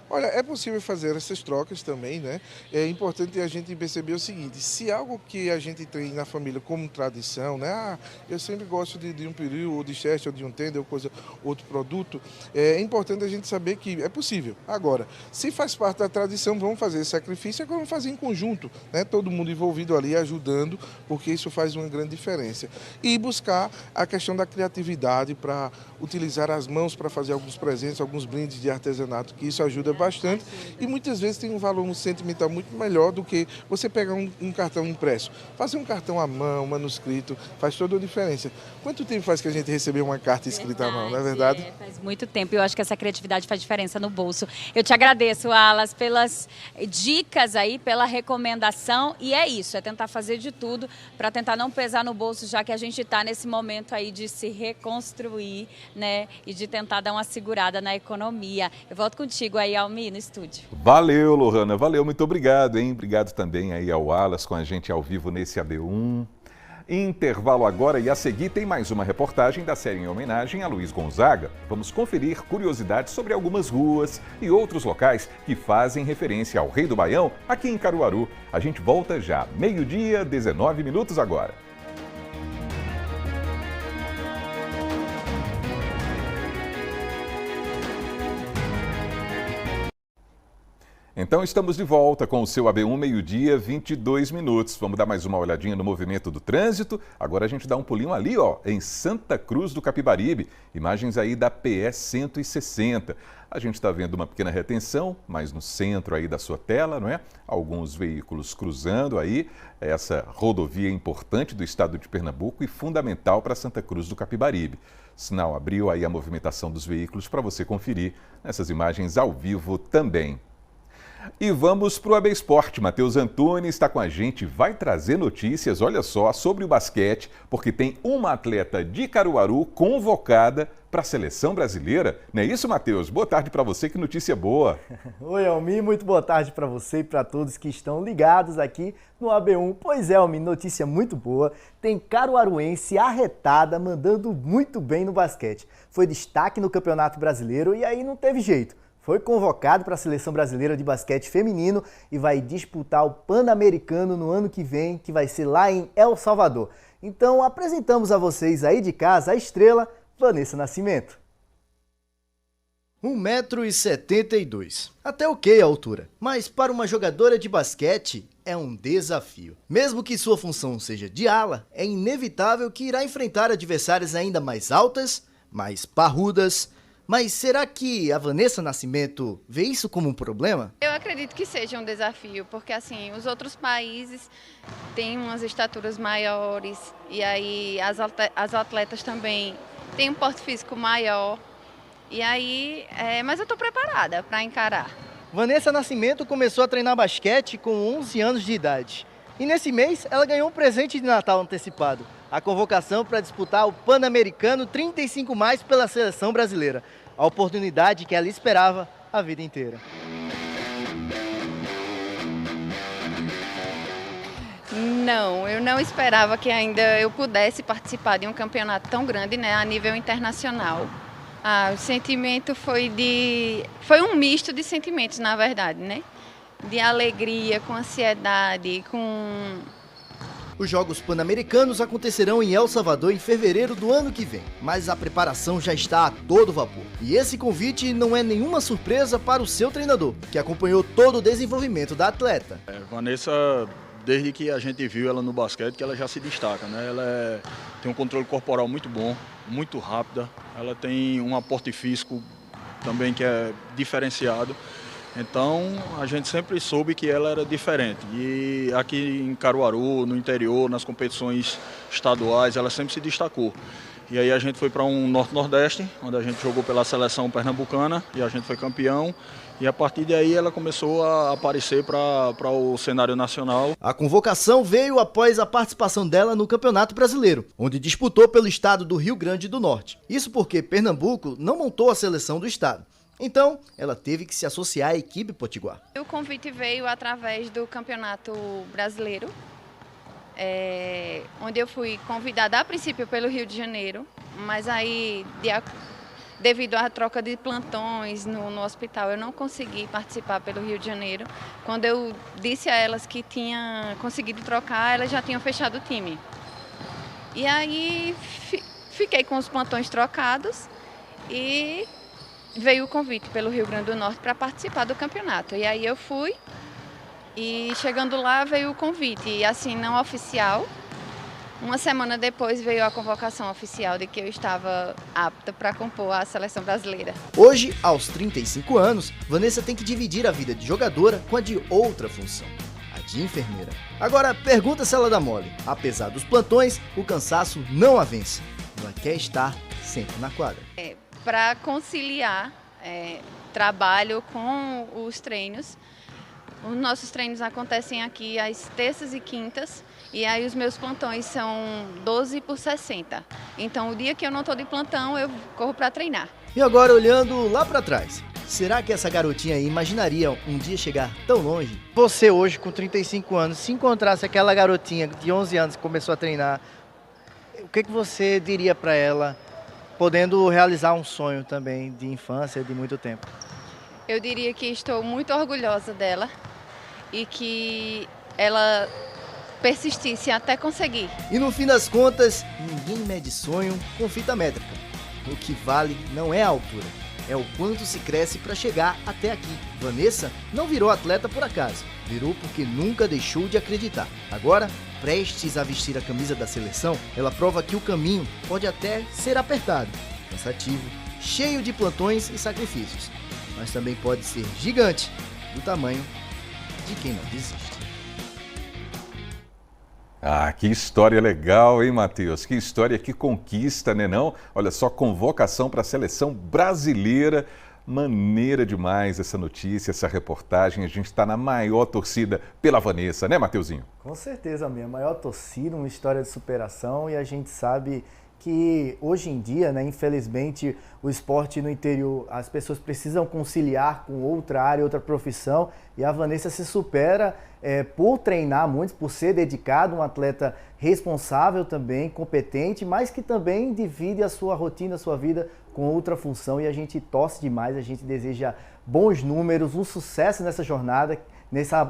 Olha, é possível fazer essas trocas também, né? É importante a gente perceber o seguinte, se algo que a gente tem na família como tradição, né? Eu sempre gosto de um peru, ou de chester, ou de um tender, ou outro produto, é importante a gente saber que é possível. Agora, se faz parte da tradição, vamos fazer esse sacrifício, agora vamos fazer em conjunto, né? Todo mundo envolvido ali, ajudando, porque isso faz uma grande diferença. E buscar a questão da criatividade para utilizar as mãos para fazer alguns presentes, alguns brindes de artesanato, que isso ajuda bastante e muitas vezes tem um valor sentimental muito melhor do que você pegar um cartão impresso. Fazer um cartão à mão, manuscrito, faz toda a diferença. Quanto tempo faz que a gente recebeu uma carta escrita à mão, não é verdade? Faz muito tempo e eu acho que essa criatividade faz diferença no bolso. Eu te agradeço, Alas, pelas dicas aí, pela recomendação, e é isso, é tentar fazer de tudo para tentar não pesar no bolso, já que a gente está nesse momento aí de se reconstruir, né, e de tentar dar uma segurada na economia. Eu volto contigo aí, Almi, no estúdio. Valeu, Lohana, valeu, muito obrigado, hein? Obrigado também aí ao Alas com a gente ao vivo nesse AB1. Intervalo agora e a seguir tem mais uma reportagem da série em homenagem a Luiz Gonzaga. Vamos conferir curiosidades sobre algumas ruas e outros locais que fazem referência ao Rei do Baião aqui em Caruaru. A gente volta já, 12h, 19 minutos agora. Então estamos de volta com o seu AB1 meio-dia, 22 minutos. Vamos dar mais uma olhadinha no movimento do trânsito. Agora a gente dá um pulinho ali, ó, em Santa Cruz do Capibaribe. Imagens aí da PE 160. A gente está vendo uma pequena retenção, mas no centro aí da sua tela, não é? Alguns veículos cruzando aí essa rodovia importante do estado de Pernambuco e fundamental para Santa Cruz do Capibaribe. O sinal abriu aí a movimentação dos veículos para você conferir nessas imagens ao vivo também. E vamos para o AB Esporte. Matheus Antunes está com a gente, vai trazer notícias, olha só, sobre o basquete, porque tem uma atleta de Caruaru convocada para a seleção brasileira. Não é isso, Matheus? Boa tarde para você, que notícia boa. Oi, Almi, muito boa tarde para você e para todos que estão ligados aqui no AB1. Pois é, Almi, notícia muito boa. Tem caruaruense arretada, mandando muito bem no basquete. Foi destaque no Campeonato Brasileiro e aí não teve jeito. Foi convocado para a Seleção Brasileira de Basquete Feminino e vai disputar o Pan-Americano no ano que vem, que vai ser lá em El Salvador. Então apresentamos a vocês aí de casa a estrela Vanessa Nascimento. 1,72 m. Até ok a altura, mas para uma jogadora de basquete é um desafio. Mesmo que sua função seja de ala, é inevitável que irá enfrentar adversárias ainda mais altas, mais parrudas. Mas será que a Vanessa Nascimento vê isso como um problema? Eu acredito que seja um desafio, porque assim, os outros países têm umas estaturas maiores e aí as atletas também têm um porte físico maior. E aí, mas eu estou preparada para encarar. Vanessa Nascimento começou a treinar basquete com 11 anos de idade. E nesse mês ela ganhou um presente de Natal antecipado. A convocação para disputar o Pan-Americano 35+ pela seleção brasileira. A oportunidade que ela esperava a vida inteira. Não, eu não esperava que ainda eu pudesse participar de um campeonato tão grande, né, a nível internacional. O sentimento foi um misto de sentimentos, na verdade, né? De alegria, com ansiedade, com... Os Jogos Pan-Americanos acontecerão em El Salvador em fevereiro do ano que vem, mas a preparação já está a todo vapor. E esse convite não é nenhuma surpresa para o seu treinador, que acompanhou todo o desenvolvimento da atleta. Vanessa, desde que a gente viu ela no basquete, que ela já se destaca, né? Ela tem um controle corporal muito bom, muito rápida, ela tem um aporte físico também que é diferenciado. Então, a gente sempre soube que ela era diferente. E aqui em Caruaru, no interior, nas competições estaduais, ela sempre se destacou. E aí a gente foi para um Norte-Nordeste, onde a gente jogou pela seleção pernambucana e a gente foi campeão. E a partir daí ela começou a aparecer para o cenário nacional. A convocação veio após a participação dela no Campeonato Brasileiro, onde disputou pelo estado do Rio Grande do Norte. Isso porque Pernambuco não montou a seleção do estado. Então, ela teve que se associar à equipe potiguar. O convite veio através do Campeonato Brasileiro, onde eu fui convidada a princípio pelo Rio de Janeiro, mas aí, devido à troca de plantões no hospital, eu não consegui participar pelo Rio de Janeiro. Quando eu disse a elas que tinha conseguido trocar, elas já tinham fechado o time. E aí, fiquei com os plantões trocados e... veio o convite pelo Rio Grande do Norte para participar do campeonato. E aí eu fui e chegando lá veio o convite, e assim, não oficial, Uma semana depois veio a convocação oficial de que eu estava apta para compor a seleção brasileira. Hoje, aos 35 anos, Vanessa tem que dividir a vida de jogadora com a de outra função, a de enfermeira. Agora, pergunta se ela dá mole. Apesar dos plantões, o cansaço não a vence. Ela quer estar sempre na quadra. Para conciliar trabalho com os treinos, os nossos treinos acontecem aqui às terças e quintas, e aí os meus plantões são 12 por 60. Então, o dia que eu não estou de plantão, eu corro para treinar. E agora, olhando lá para trás, será que essa garotinha aí imaginaria um dia chegar tão longe? Você hoje, com 35 anos, se encontrasse aquela garotinha de 11 anos que começou a treinar, o que você diria para ela, podendo realizar um sonho também de infância, de muito tempo? Eu diria que estou muito orgulhosa dela e que ela persistisse até conseguir. E no fim das contas, ninguém mede sonho com fita métrica. O que vale não é a altura, é o quanto se cresce para chegar até aqui. Vanessa não virou atleta por acaso, virou porque nunca deixou de acreditar. Agora, prestes a vestir a camisa da seleção, ela prova que o caminho pode até ser apertado, cansativo, cheio de plantões e sacrifícios, mas também pode ser gigante, do tamanho de quem não desiste. Ah, que história legal, hein, Matheus? Que história, que conquista, né não? Olha só, convocação para a seleção brasileira. Maneira demais essa notícia, essa reportagem. A gente está na maior torcida pela Vanessa, né, Mateuzinho? Com certeza, minha maior torcida, uma história de superação, e a gente sabe que hoje em dia, né, infelizmente, o esporte no interior, as pessoas precisam conciliar com outra área, outra profissão, e a Vanessa se supera por treinar muito, por ser dedicado, um atleta responsável também, competente, mas que também divide a sua rotina, a sua vida com outra função, e a gente torce demais, a gente deseja bons números, um sucesso nessa jornada,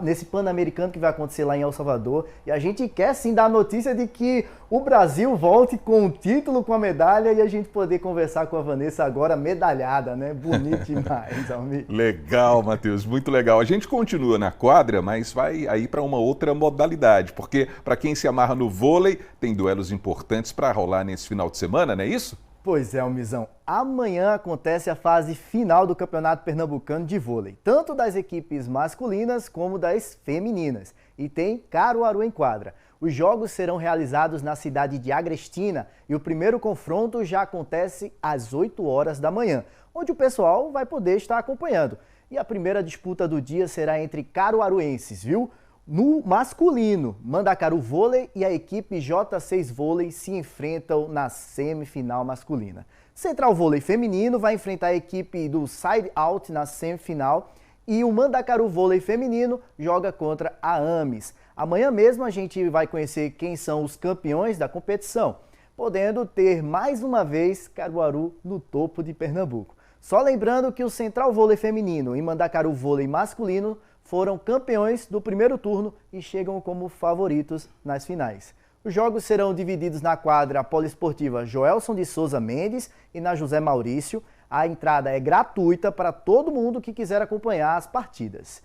nesse Pan-Americano que vai acontecer lá em El Salvador, e a gente quer sim dar a notícia de que o Brasil volte com o título, com a medalha, e a gente poder conversar com a Vanessa agora medalhada, né? Bonito demais, Almir. Legal, Matheus, muito legal. A gente continua na quadra, mas vai aí para uma outra modalidade, porque para quem se amarra no vôlei, tem duelos importantes para rolar nesse final de semana, não é isso? Pois é, Almizão. Amanhã acontece a fase final do Campeonato Pernambucano de Vôlei, tanto das equipes masculinas como das femininas. E tem Caruaru em quadra. Os jogos serão realizados na cidade de Agrestina e o primeiro confronto já acontece às 8 horas da manhã, onde o pessoal vai poder estar acompanhando. E a primeira disputa do dia será entre caruaruenses, viu? No masculino, Mandacaru Vôlei e a equipe J6 Vôlei se enfrentam na semifinal masculina. Central Vôlei feminino vai enfrentar a equipe do Side Out na semifinal e o Mandacaru Vôlei feminino joga contra a Ames. Amanhã mesmo a gente vai conhecer quem são os campeões da competição, podendo ter mais uma vez Caruaru no topo de Pernambuco. Só lembrando que o Central Vôlei feminino e Mandacaru Vôlei masculino foram campeões do primeiro turno e chegam como favoritos nas finais. Os jogos serão divididos na quadra poliesportiva Joelson de Souza Mendes e na José Maurício. A entrada é gratuita para todo mundo que quiser acompanhar as partidas.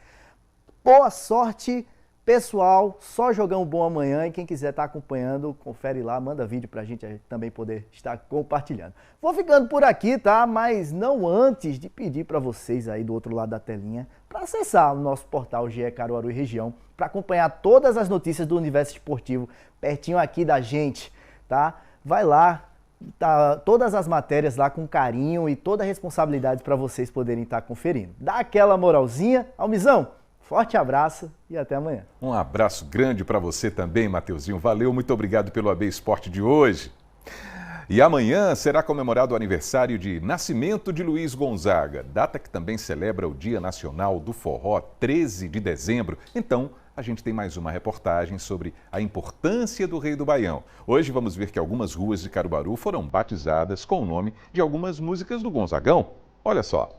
Boa sorte, pessoal, só jogão bom amanhã, e quem quiser estar acompanhando, confere lá, manda vídeo pra gente também poder estar compartilhando. Vou ficando por aqui, tá? Mas não antes de pedir para vocês aí do outro lado da telinha para acessar o nosso portal GE Caruaru e Região, para acompanhar todas as notícias do universo esportivo pertinho aqui da gente, tá? Vai lá, tá todas as matérias lá com carinho e toda a responsabilidade para vocês poderem estar conferindo. Dá aquela moralzinha, Almizão. Forte abraço e até amanhã. Um abraço grande para você também, Mateuzinho. Valeu, muito obrigado pelo AB Esporte de hoje. E amanhã será comemorado o aniversário de nascimento de Luiz Gonzaga, data que também celebra o Dia Nacional do Forró, 13 de dezembro. Então, a gente tem mais uma reportagem sobre a importância do Rei do Baião. Hoje vamos ver que algumas ruas de Caruaru foram batizadas com o nome de algumas músicas do Gonzagão. Olha só.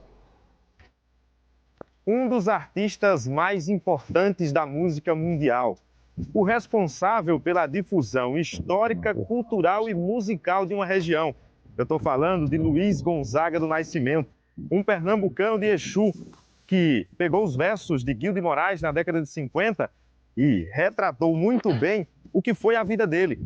Um dos artistas mais importantes da música mundial, o responsável pela difusão histórica, cultural e musical de uma região. Eu estou falando de Luiz Gonzaga do Nascimento, um pernambucano de Exu, que pegou os versos de Guilherme de Moraes na década de 50 e retratou muito bem o que foi a vida dele.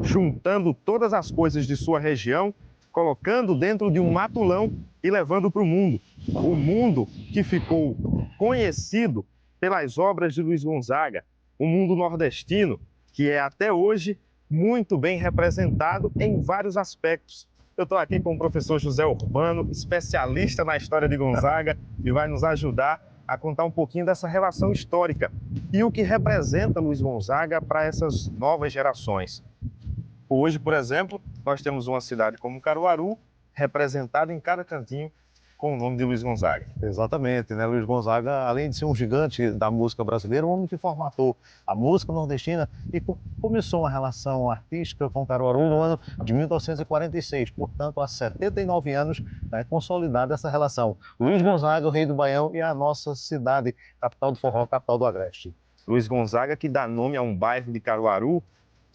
juntando todas as coisas de sua região, colocando dentro de um matulão e levando para o mundo. O mundo que ficou conhecido pelas obras de Luiz Gonzaga, o mundo nordestino, que é até hoje muito bem representado em vários aspectos. Eu estou aqui com o professor José Urbano, especialista na história de Gonzaga, e vai nos ajudar a contar um pouquinho dessa relação histórica e o que representa Luiz Gonzaga para essas novas gerações. Hoje, por exemplo, nós temos uma cidade como Caruaru, representada em cada cantinho com o nome de Luiz Gonzaga. Exatamente, né? Luiz Gonzaga, além de ser um gigante da música brasileira, um homem que formatou a música nordestina e começou uma relação artística com Caruaru no ano de 1946, portanto, há 79 anos, né, consolidada essa relação. Luiz Gonzaga, o rei do Baião, e a nossa cidade, capital do forró, capital do Agreste. Luiz Gonzaga, que dá nome a um bairro de Caruaru,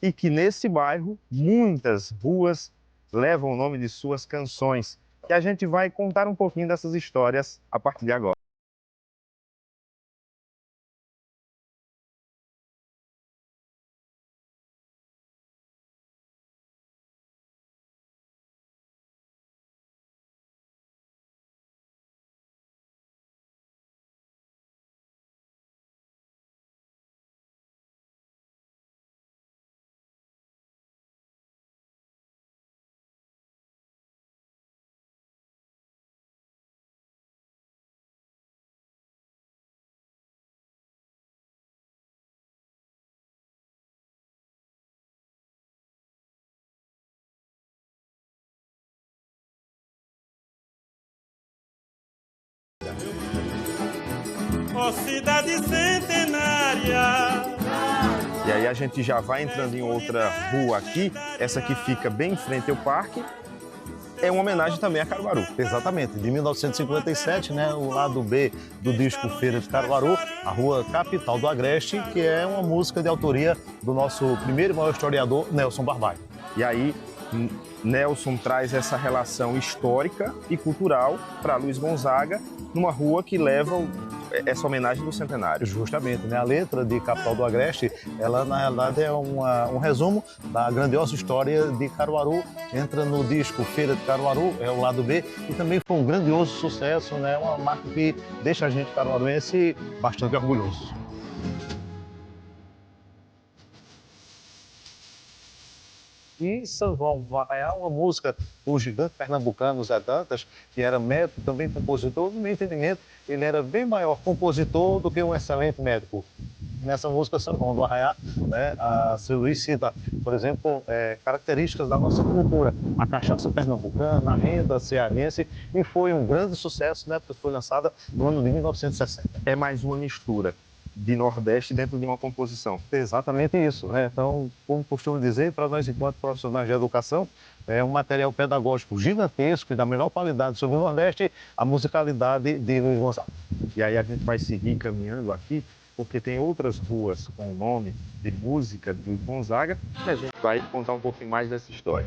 e que nesse bairro muitas ruas levam o nome de suas canções. E a gente vai contar um pouquinho dessas histórias a partir de agora. Ó cidade centenária. E aí a gente já vai entrando em outra rua aqui, essa que fica bem em frente ao parque, é uma homenagem também a Caruaru. Exatamente, de 1957, né, o lado B do disco Feira de Caruaru, a rua Capital do Agreste, que é uma música de autoria do nosso primeiro e maior historiador, Nelson Barbalho. E aí, Nelson traz essa relação histórica e cultural para Luiz Gonzaga, numa rua que leva essa homenagem do centenário. Justamente, né? A letra de Capital do Agreste, ela na realidade é um resumo da grandiosa história de Caruaru. Entra no disco Feira de Caruaru, é o lado B, e também foi um grandioso sucesso, né? Uma marca que deixa a gente caruaruense bastante orgulhoso. E São João do Arraial, uma música do gigante pernambucano Zé Dantas, que era médico, também compositor. No meu entendimento, ele era bem maior compositor do que um excelente médico. Nessa música São João do Arraial, né, a seu Luiz cita, por exemplo, características da nossa cultura. A cachaça pernambucana, a renda cearense, e foi um grande sucesso, né, porque foi lançada no ano de 1960. É mais uma mistura de Nordeste dentro de uma composição. Exatamente isso, né? Então, como costumo dizer, para nós enquanto profissionais de educação, é um material pedagógico gigantesco e da melhor qualidade sobre o Nordeste, a musicalidade de Luiz Gonzaga. E aí a gente vai seguir caminhando aqui, porque tem outras ruas com o nome de música de Luiz Gonzaga, e a gente vai contar um pouquinho mais dessa história.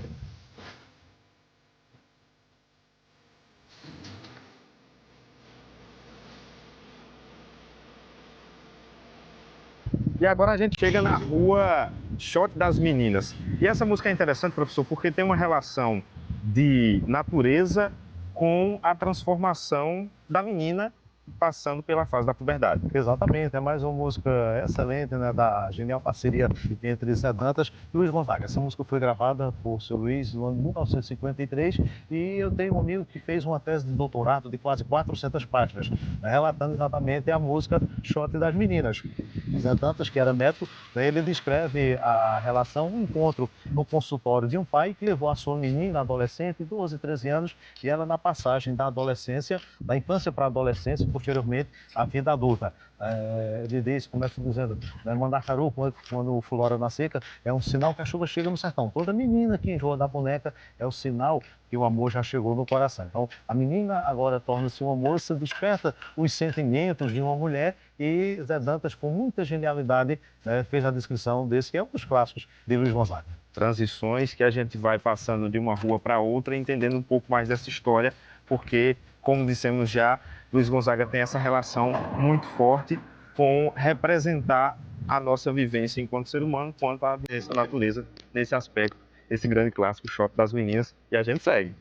E agora a gente chega na rua Shot das Meninas. E essa música é interessante, professor, porque tem uma relação de natureza com a transformação da menina passando pela fase da puberdade. Exatamente, é mais uma música excelente, né, da genial parceria entre Zé Dantas e Luiz Gonzaga. Essa música foi gravada por seu Luiz no ano de 1953 e eu tenho um amigo que fez uma tese de doutorado de quase 400 páginas, né, relatando exatamente a música Shot das Meninas. Zé Dantas, que era médico, ele descreve a relação, um encontro no consultório de um pai que levou a sua menina, adolescente, 12, 13 anos, e ela na passagem da adolescência, da infância para a adolescência, posteriormente à vida adulta. Ele diz, começa dizendo, né, Mandacaru, quando flora na seca, é um sinal que a chuva chega no sertão. Toda menina que enjoa da boneca é o sinal que o amor já chegou no coração. Então, a menina agora torna-se uma moça, desperta os sentimentos de uma mulher, e Zé Dantas, com muita genialidade, né, fez a descrição desse que é um dos clássicos de Luiz Gonzaga. Transições que a gente vai passando de uma rua para outra, entendendo um pouco mais dessa história, porque, como dissemos já, Luiz Gonzaga tem essa relação muito forte com representar a nossa vivência enquanto ser humano, quanto a vivência da natureza nesse aspecto, esse grande clássico Shopping das Meninas, e a gente segue.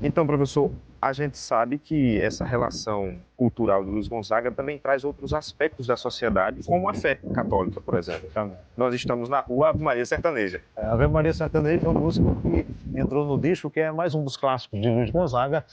Então, professor, a gente sabe que essa relação cultural de Luiz Gonzaga também traz outros aspectos da sociedade, como a fé católica, por exemplo. Nós estamos na rua Ave Maria Sertaneja. Ave Maria Sertaneja é uma música que entrou no disco, que é mais um dos clássicos de Luiz Gonzaga,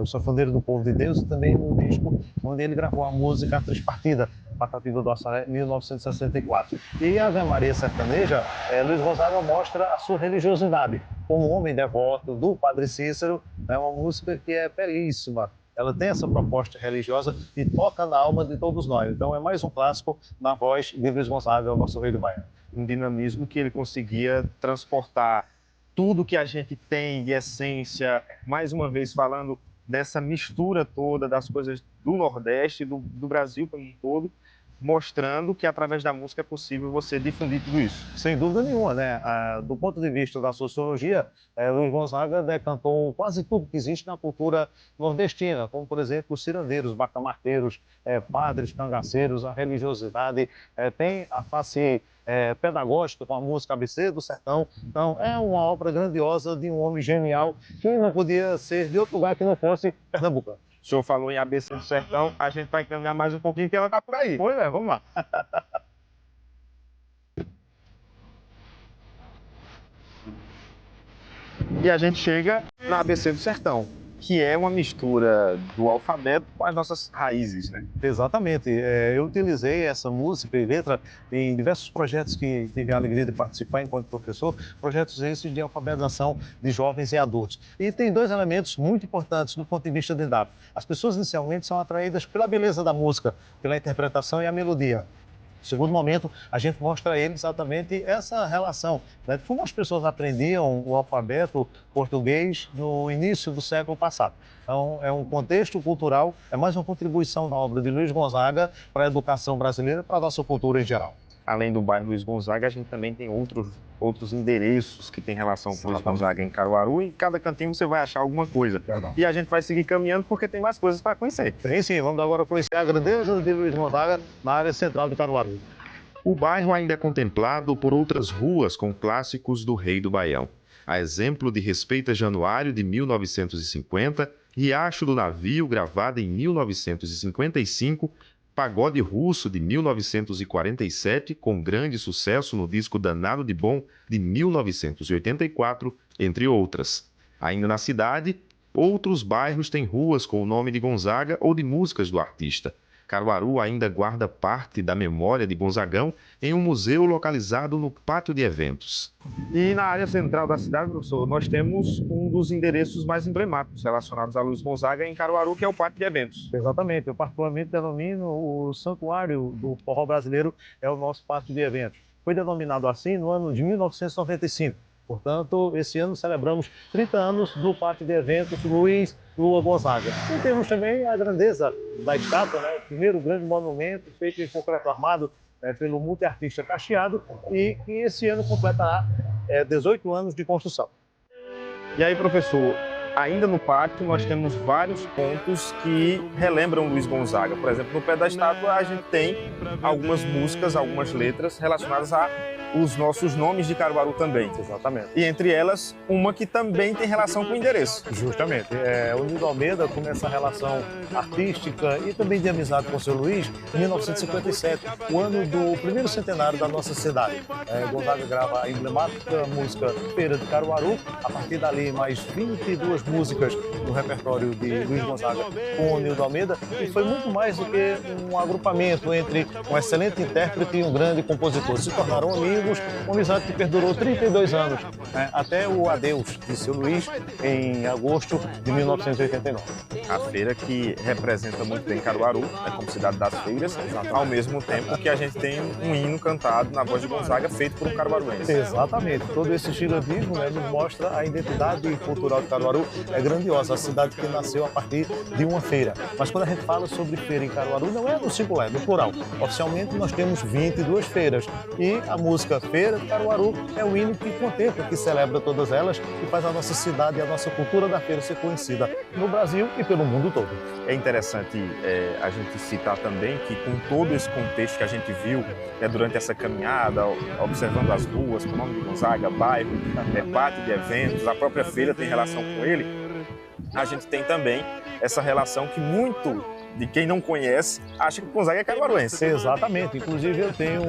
o Sanfoneiro do Povo de Deus, e também no disco onde ele gravou a música A Três Partida, Patativa do Assaré, 1964. E a Ave Maria Sertaneja, Luiz Gonzaga mostra a sua religiosidade. Como homem devoto do Padre Cícero, é uma música que é belíssima. Ela tem essa proposta religiosa e toca na alma de todos nós. Então é mais um clássico na voz de Luiz Gonzaga, o nosso rei do baiano. Um dinamismo que ele conseguia transportar tudo que a gente tem de essência, mais uma vez falando dessa mistura toda das coisas do Nordeste, do Brasil como um todo, mostrando que através da música é possível você difundir tudo isso. Sem dúvida nenhuma, né? Do ponto de vista da sociologia, Luiz Gonzaga decantou quase tudo que existe na cultura nordestina, como, por exemplo, os cirandeiros, bacamarteiros, padres, cangaceiros, a religiosidade, tem a face pedagógica com a música ABC do Sertão. Então, é uma obra grandiosa de um homem genial que não podia ser de outro lugar que não fosse pernambucano. O senhor falou em ABC do Sertão, a gente vai caminhar mais um pouquinho que ela tá por aí. Pois é, vamos lá. E a gente chega na ABC do Sertão, que é uma mistura do alfabeto com as nossas raízes, né? Exatamente. Eu utilizei essa música e letra em diversos projetos que tive a alegria de participar enquanto professor, projetos esses de alfabetização de jovens e adultos. E tem dois elementos muito importantes do ponto de vista didático. As pessoas inicialmente são atraídas pela beleza da música, pela interpretação e a melodia. No segundo momento, a gente mostra a eles exatamente essa relação, né? Como as pessoas aprendiam o alfabeto português no início do século passado. Então, é um contexto cultural, é mais uma contribuição na obra de Luiz Gonzaga para a educação brasileira, para a nossa cultura em geral. Além do bairro Luiz Gonzaga, a gente também tem outros endereços que têm relação com Luiz Gonzaga em Caruaru, e em cada cantinho você vai achar alguma coisa. E a gente vai seguir caminhando porque tem mais coisas para conhecer. Tem sim, vamos agora conhecer a grandeza de Luiz Gonzaga na área central de Caruaru. O bairro ainda é contemplado por outras ruas com clássicos do Rei do Baião. A exemplo de Respeita Januário, de 1950, Riacho do Navio, gravado em 1955, Pagode Russo, de 1947, com grande sucesso no disco Danado de Bom, de 1984, entre outras. Ainda na cidade, outros bairros têm ruas com o nome de Gonzaga ou de músicas do artista. Caruaru ainda guarda parte da memória de Gonzagão em um museu localizado no pátio de eventos. E na área central da cidade, professor, nós temos um dos endereços mais emblemáticos relacionados a Luiz Gonzaga em Caruaru, que é o pátio de eventos. Exatamente, eu particularmente denomino o santuário do forró brasileiro, é o nosso pátio de eventos. Foi denominado assim no ano de 1995. Portanto, esse ano celebramos 30 anos do pátio de eventos Luiz Gonzaga. E temos também a grandeza da estátua, né? O primeiro grande monumento feito em concreto armado pelo multiartista Cacheado, e que esse ano completará 18 anos de construção. E aí, professor, ainda no pátio nós temos vários pontos que relembram Luiz Gonzaga. Por exemplo, no pé da estátua a gente tem algumas músicas, algumas letras relacionadas a os nossos nomes de Caruaru também. Exatamente. E entre elas, uma que também tem relação com o endereço. Justamente. O Nildo Almeida começa a relação artística e também de amizade com o seu Luiz em 1957, o ano do primeiro centenário da nossa cidade. Gonzaga grava a emblemática música Feira de Caruaru, a partir dali mais 22 músicas no repertório de Luiz Gonzaga com o Nildo Almeida, e foi muito mais do que um agrupamento entre um excelente intérprete e um grande compositor. Se tornaram amigos, uma amizade que perdurou 32 anos, até o adeus de seu Luiz em agosto de 1989. A feira que representa muito bem Caruaru, como cidade das feiras, ao mesmo tempo que a gente tem um hino cantado na voz de Gonzaga feito por um caruaruense. Exatamente, todo esse giradismo nos mostra a identidade cultural de Caruaru, é grandiosa, a cidade que nasceu a partir de uma feira. Mas quando a gente fala sobre feira em Caruaru, não é no singular, é no plural. Oficialmente nós temos 22 feiras e a música música Feira de Caruaru é o hino que contempla, que celebra todas elas e faz a nossa cidade e a nossa cultura da feira ser conhecida no Brasil e pelo mundo todo. É interessante a gente citar também que com todo esse contexto que a gente viu durante essa caminhada, observando as ruas, com o nome de Gonzaga, bairro, parte de eventos, a própria feira tem relação com ele, a gente tem também essa relação que muito de quem não conhece acha que Gonzaga é caruaruense. Exatamente, inclusive eu tenho,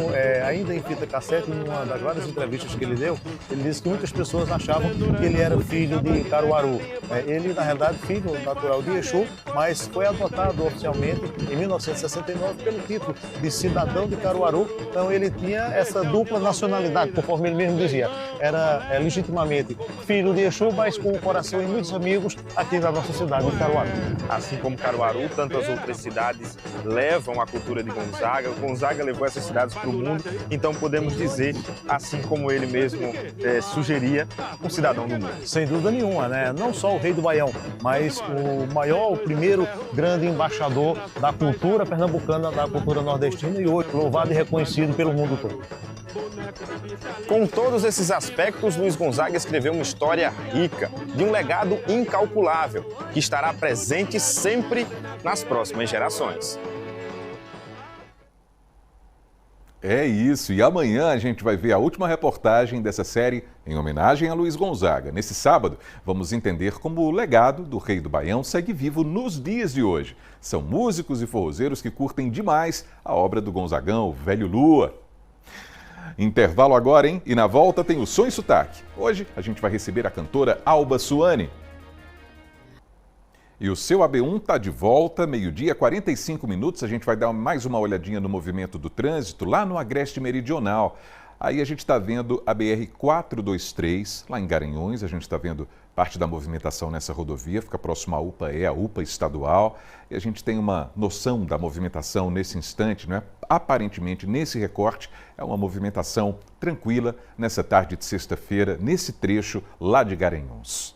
ainda em fita cassete, em uma das várias entrevistas que ele deu, ele disse que muitas pessoas achavam que ele era filho de Caruaru. Ele, na realidade, filho natural de Exu, mas foi adotado oficialmente em 1969 pelo título de cidadão de Caruaru. Então ele tinha essa dupla nacionalidade, conforme ele mesmo dizia. Era legitimamente filho de Exu, mas com o coração e muitos amigos aqui na nossa cidade de Caruaru. Assim como Caruaru, tantas outras cidades levam a cultura de Gonzaga. Gonzaga levou essas cidades para o mundo, então podemos dizer, assim como ele mesmo sugeria, um cidadão do mundo. Sem dúvida nenhuma, né? Não só o rei do Baião, mas o primeiro grande embaixador da cultura pernambucana, da cultura nordestina e hoje louvado e reconhecido pelo mundo todo. Com todos esses aspectos, Luiz Gonzaga escreveu uma história rica, de um legado incalculável, que estará presente sempre nas próximas gerações. É isso, e amanhã a gente vai ver a última reportagem dessa série em homenagem a Luiz Gonzaga. Nesse sábado, vamos entender como o legado do Rei do Baião segue vivo nos dias de hoje. São músicos e forrozeiros que curtem demais a obra do Gonzagão, o Velho Lua. Intervalo agora, hein? E na volta tem o Som e Sotaque. Hoje a gente vai receber a cantora Alba Suane. E o seu AB1 está de volta, 12h45. A gente vai dar mais uma olhadinha no movimento do trânsito lá no Agreste Meridional. Aí a gente está vendo a BR-423, lá em Garanhuns. A gente está vendo parte da movimentação nessa rodovia, fica próximo à UPA, a UPA estadual. E a gente tem uma noção da movimentação nesse instante, não é? Aparentemente, nesse recorte, é uma movimentação tranquila nessa tarde de sexta-feira, nesse trecho lá de Garanhuns.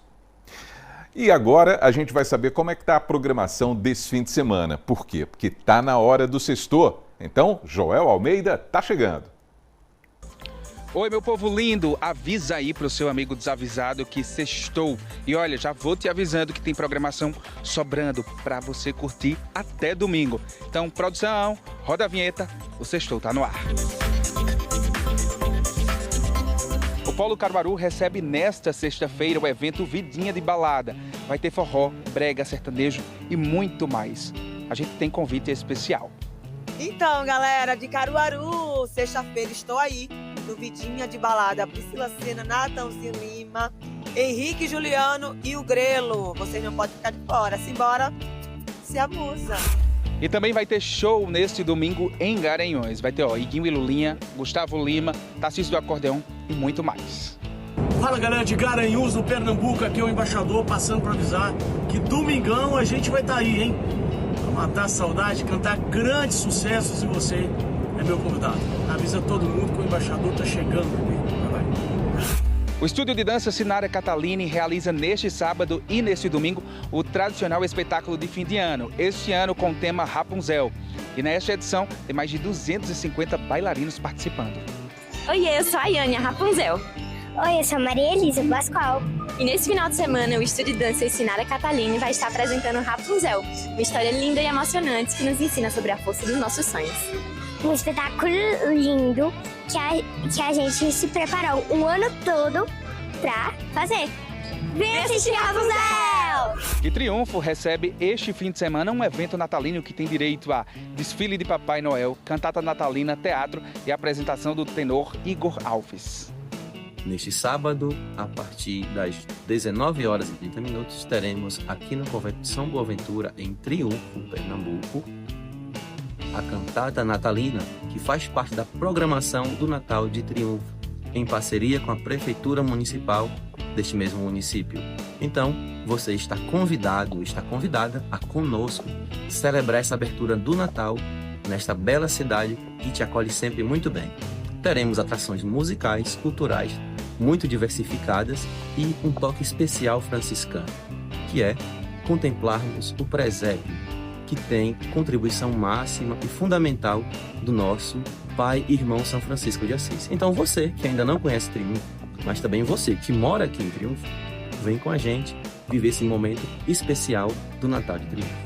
E agora a gente vai saber como é que está a programação desse fim de semana. Por quê? Porque está na hora do sexto. Então, Joel Almeida está chegando. Oi, meu povo lindo, avisa aí pro seu amigo desavisado que sextou. E olha, já vou te avisando que tem programação sobrando para você curtir até domingo. Então, produção, roda a vinheta, o sextou tá no ar. O Polo Caruaru recebe nesta sexta-feira o evento Vidinha de Balada. Vai ter forró, brega, sertanejo e muito mais. A gente tem convite especial. Então, galera de Caruaru, sexta-feira estou aí no Vidinha de Balada. Priscila Sena, Natanzinho Lima, Henrique Juliano e o Grelo. Vocês não podem ficar de fora. Simbora, se amusa. E também vai ter show neste domingo em Garanhuns. Vai ter Iguinho e Lulinha, Gustavo Lima, Tarcísio do Acordeão e muito mais. Fala, galera de Garanhuns, no Pernambuco, aqui é o embaixador passando para avisar que domingão a gente vai estar aí, hein? Pra matar a saudade, cantar grandes sucessos e você é meu convidado. Avisa todo mundo que o embaixador tá chegando. Vai. O Estúdio de Dança Sinara Catalini realiza neste sábado e neste domingo o tradicional espetáculo de fim de ano, este ano com o tema Rapunzel. E nesta edição tem mais de 250 bailarinos participando. Oi, eu sou a Yane, a Rapunzel. Oi, eu sou a Maria Elisa Pascoal. E nesse final de semana, o Estúdio de Dança Sinara Catalini vai estar apresentando Rapunzel, uma história linda e emocionante que nos ensina sobre a força dos nossos sonhos. Um espetáculo lindo que a gente se preparou um ano todo pra fazer. Vem assistir Rapunzel! E Triunfo recebe este fim de semana um evento natalino que tem direito a desfile de Papai Noel, cantata natalina, teatro e apresentação do tenor Igor Alves. Neste sábado, a partir das 19h30, teremos aqui no Convento de São Boaventura, em Triunfo, Pernambuco, a cantata natalina, que faz parte da programação do Natal de Triunfo, em parceria com a Prefeitura Municipal deste mesmo município. Então, você está convidado, está convidada a conosco celebrar essa abertura do Natal nesta bela cidade que te acolhe sempre muito bem. Teremos atrações musicais, culturais, muito diversificadas e um toque especial franciscano, que é contemplarmos o presépio, que tem contribuição máxima e fundamental do nosso Pai e Irmão São Francisco de Assis. Então você que ainda não conhece Triunfo, mas também você que mora aqui em Triunfo, vem com a gente viver esse momento especial do Natal de Triunfo.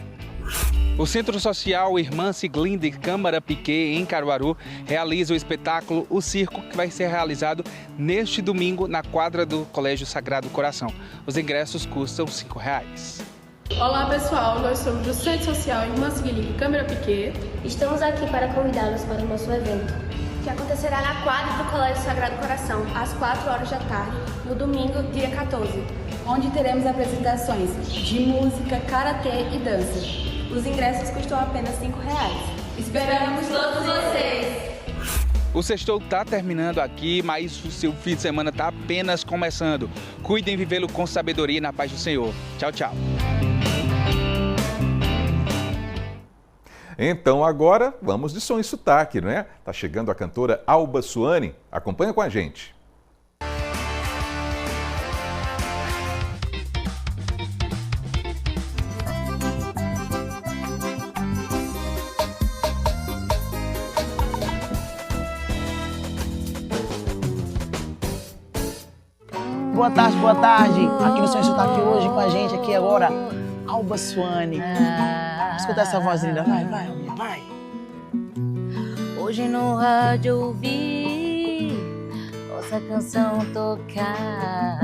O Centro Social Irmã Siglinda e Câmara Piquet, em Caruaru, realiza o espetáculo O Circo, que vai ser realizado neste domingo na quadra do Colégio Sagrado Coração. Os ingressos custam R$ 5. Olá pessoal, nós somos do Centro Social Irmã Siglinda e Câmara Piquet. Estamos aqui para convidá-los para o nosso evento, que acontecerá na quadra do Colégio Sagrado Coração, às 4 horas da tarde, no domingo, dia 14. Onde teremos apresentações de música, karatê e dança. Os ingressos custam apenas R$ 5. Esperamos todos vocês! O sextou está terminando aqui, mas o seu fim de semana está apenas começando. Cuidem vivê-lo com sabedoria e na paz do Senhor. Tchau, tchau. Então agora vamos de som e sotaque, não é? Tá chegando a cantora Alba Suane. Acompanha com a gente. Boa tarde, boa tarde. Aqui no Som e Sotaque hoje com a gente, aqui agora, Alba Suane. Escuta essa voz linda, vai, vai. Hoje no rádio ouvi nossa canção tocar.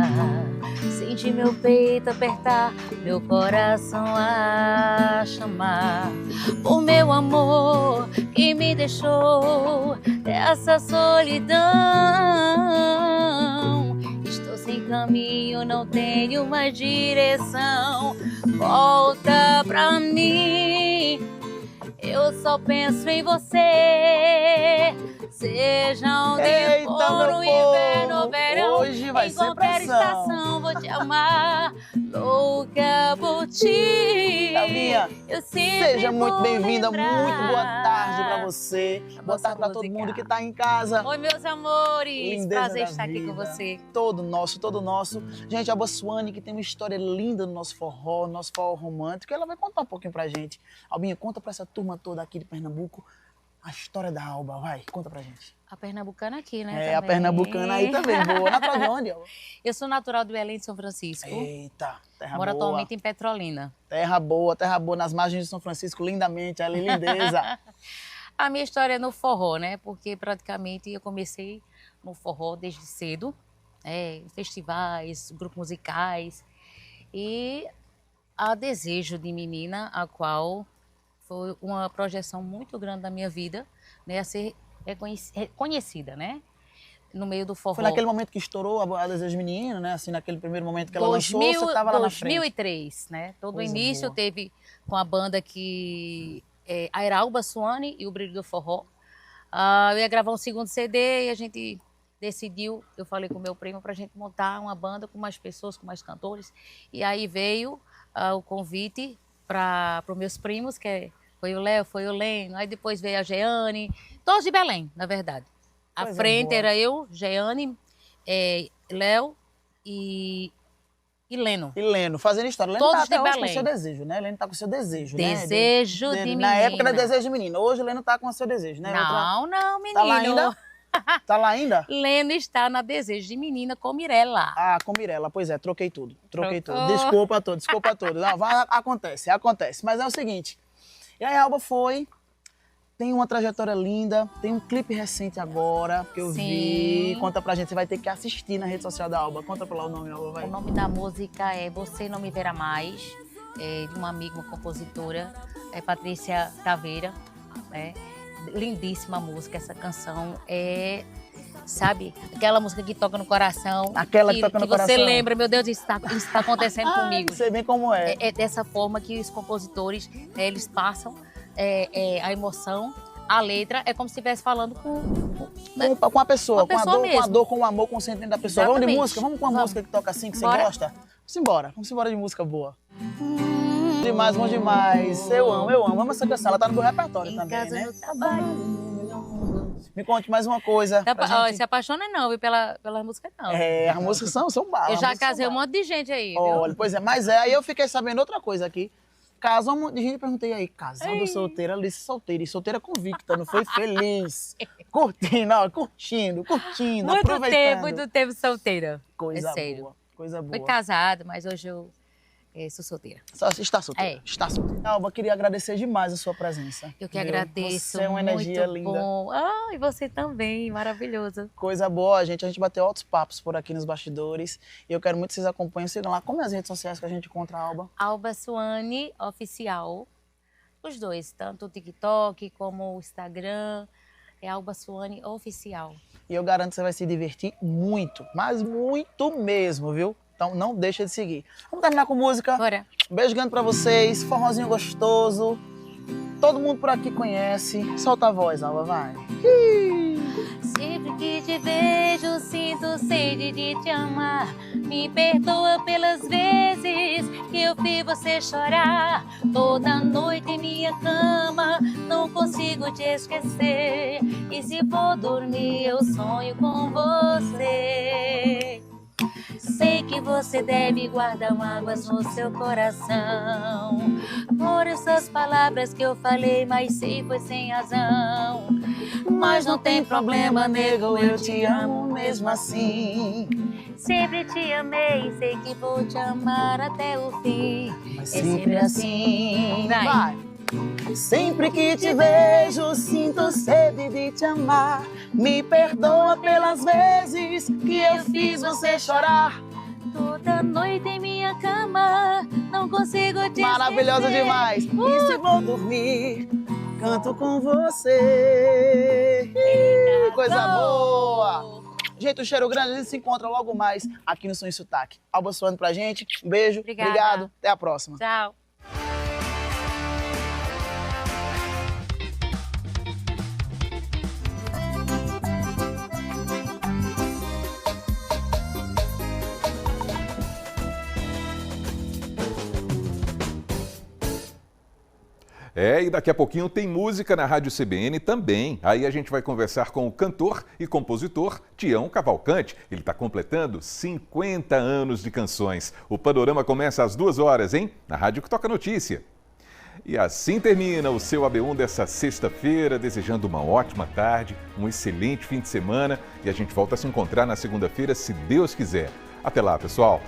Senti meu peito apertar, meu coração a chamar. Por meu amor que me deixou dessa solidão. Estou sem caminho, não tenho mais direção. Volta pra mim, eu só penso em você. Seja onde for, no inverno ou verão, hoje vai em ser qualquer pressão. estação vou te amar, louca por ti. Calminha, Eu sempre seja muito vou bem-vinda, lembrar. muito boa tarde pra você. Boa tarde pra todo mundo que tá em casa. Oi, meus amores, Lindeza prazer da estar aqui com vida. você. Todo nosso, todo nosso. Gente, a Alba Suane, que tem uma história linda no nosso forró romântico, ela vai contar um pouquinho pra gente. Albinha, conta pra essa turma toda aqui de Pernambuco a história da Alba, vai, conta pra gente. A pernambucana aqui, né? É, também. a pernambucana aí também, boa. Natural de onde, Alba? Eu sou natural de Belém de São Francisco. Eita, terra Moro boa. atualmente em Petrolina. Terra boa, nas margens de São Francisco, lindamente, ali, lindeza. A minha história é no forró, né? Porque praticamente eu comecei no forró desde cedo, festivais, grupos musicais. E a Desejo de Menina, a qual foi uma projeção muito grande da minha vida, né? A ser reconhecida, né? No meio do forró. Foi naquele momento que estourou a Desejo Menino, né? Assim, naquele primeiro momento que ela lançou, você estava lá na frente. 2003, né? Todo o Coisa início boa. teve com a banda que era Alba Suane e o Brilho do Forró. Eu ia gravar um segundo CD e a gente decidiu, eu falei com o meu primo, pra gente montar uma banda com mais pessoas, com mais cantores. E aí veio o convite para os meus primos, foi o Léo, foi o Leno, aí depois veio a Jeane, todos de Belém, na verdade. À Coisa frente boa. era eu, Jeane, Léo e Leno. E Leno, fazendo história. Leno Todos tá até de hoje com o Belém. seu desejo, né? Leno tá com o seu desejo, né? Desejo de Na menina. época era Desejo de Menina. Hoje o Leno tá com o seu desejo, né? Não, menino. Tá lá ainda? Tá lá ainda? Leno está na Desejo de Menina com Mirella. Ah, com Mirella. Pois é, troquei tudo. Troquei Trocou. tudo. Desculpa tudo. Não, acontece. Mas é o seguinte. E aí a Alba tem uma trajetória linda, tem um clipe recente agora, que eu vi. Conta pra gente, você vai ter que assistir na rede social da Alba. Conta pra lá o nome, Alba, vai. O nome da música é Você Não Me Verá Mais, de uma amiga, uma compositora, Patrícia Taveira. Lindíssima música, essa canção sabe, aquela música que toca no coração. Aquela que toca no coração. Você lembra, meu Deus, isso está acontecendo comigo. Sei bem como é. É dessa forma que os compositores, eles passam a emoção, a letra, é como se estivesse falando com a pessoa, com a dor, mesmo. com a dor, com o amor, com o sentimento da pessoa. Exatamente. Vamos de música? Vamos com uma música que toca assim, que Bora. você gosta? Vamos embora de música boa. Demais, bom demais. Eu amo essa canção, ela tá no meu repertório também, casa, né? no trabalho. Me conte mais uma coisa. pra gente. Se apaixona não, viu, pela música não. As músicas são balas. Eu já casei um monte de gente aí, viu? Olha, pois é, mas aí eu fiquei sabendo outra coisa aqui. casa, um monte de gente perguntei aí, casada ou solteira? Ela disse solteira, e solteira convicta, não foi feliz. Curtindo, ó, curtindo, aproveitando. Muito tempo solteira. Coisa sério. boa, coisa boa. Fui casada, mas hoje eu sou solteira. Está solteira? Está solteira. Alba, queria agradecer demais a sua presença. Eu que agradeço. Você é uma energia muito linda. Bom. E você também, maravilhoso. Coisa boa, a gente bateu altos papos por aqui nos bastidores. E eu quero muito que vocês acompanhem, sigam lá. Como é as redes sociais que a gente encontra a Alba? Alba Suane Oficial. Os dois, tanto o TikTok como o Instagram. É Alba Suane Oficial. E eu garanto que você vai se divertir muito, mas muito mesmo, viu? Então não deixa de seguir. Vamos terminar com música. Bora. Beijo grande pra vocês, forrozinho gostoso. Todo mundo por aqui conhece. Solta a voz, Alba, vai. Sempre que te vejo, sinto sede de te amar. Me perdoa pelas vezes que eu vi você chorar. Toda noite em minha cama, não consigo te esquecer. E se for dormir, eu sonho com você. Sei que você deve guardar mágoas no seu coração por essas palavras que eu falei, mas sei foi sem razão. Mas não tem problema, nego, eu te amo mesmo assim. Sempre te amei, sei que vou te amar até o fim. Mas sempre assim. Vai! Sempre que te vejo, sinto sede de te amar. Me perdoa pelas vezes que eu fiz você chorar. Toda noite em minha cama, não consigo te esquecer. Maravilhosa demais! E se vou dormir, canto com você. Coisa boa! Gente, um cheiro grande, a gente se encontra logo mais aqui no Som e Sotaque. Alba Suane pra gente, um beijo, obrigado, até a próxima. Tchau. E daqui a pouquinho tem música na Rádio CBN também. Aí a gente vai conversar com o cantor e compositor Tião Cavalcante. Ele está completando 50 anos de canções. O panorama começa às 2h, hein? Na Rádio que toca notícia. E assim termina o seu AB1 dessa sexta-feira, desejando uma ótima tarde, um excelente fim de semana. E a gente volta a se encontrar na segunda-feira, se Deus quiser. Até lá, pessoal!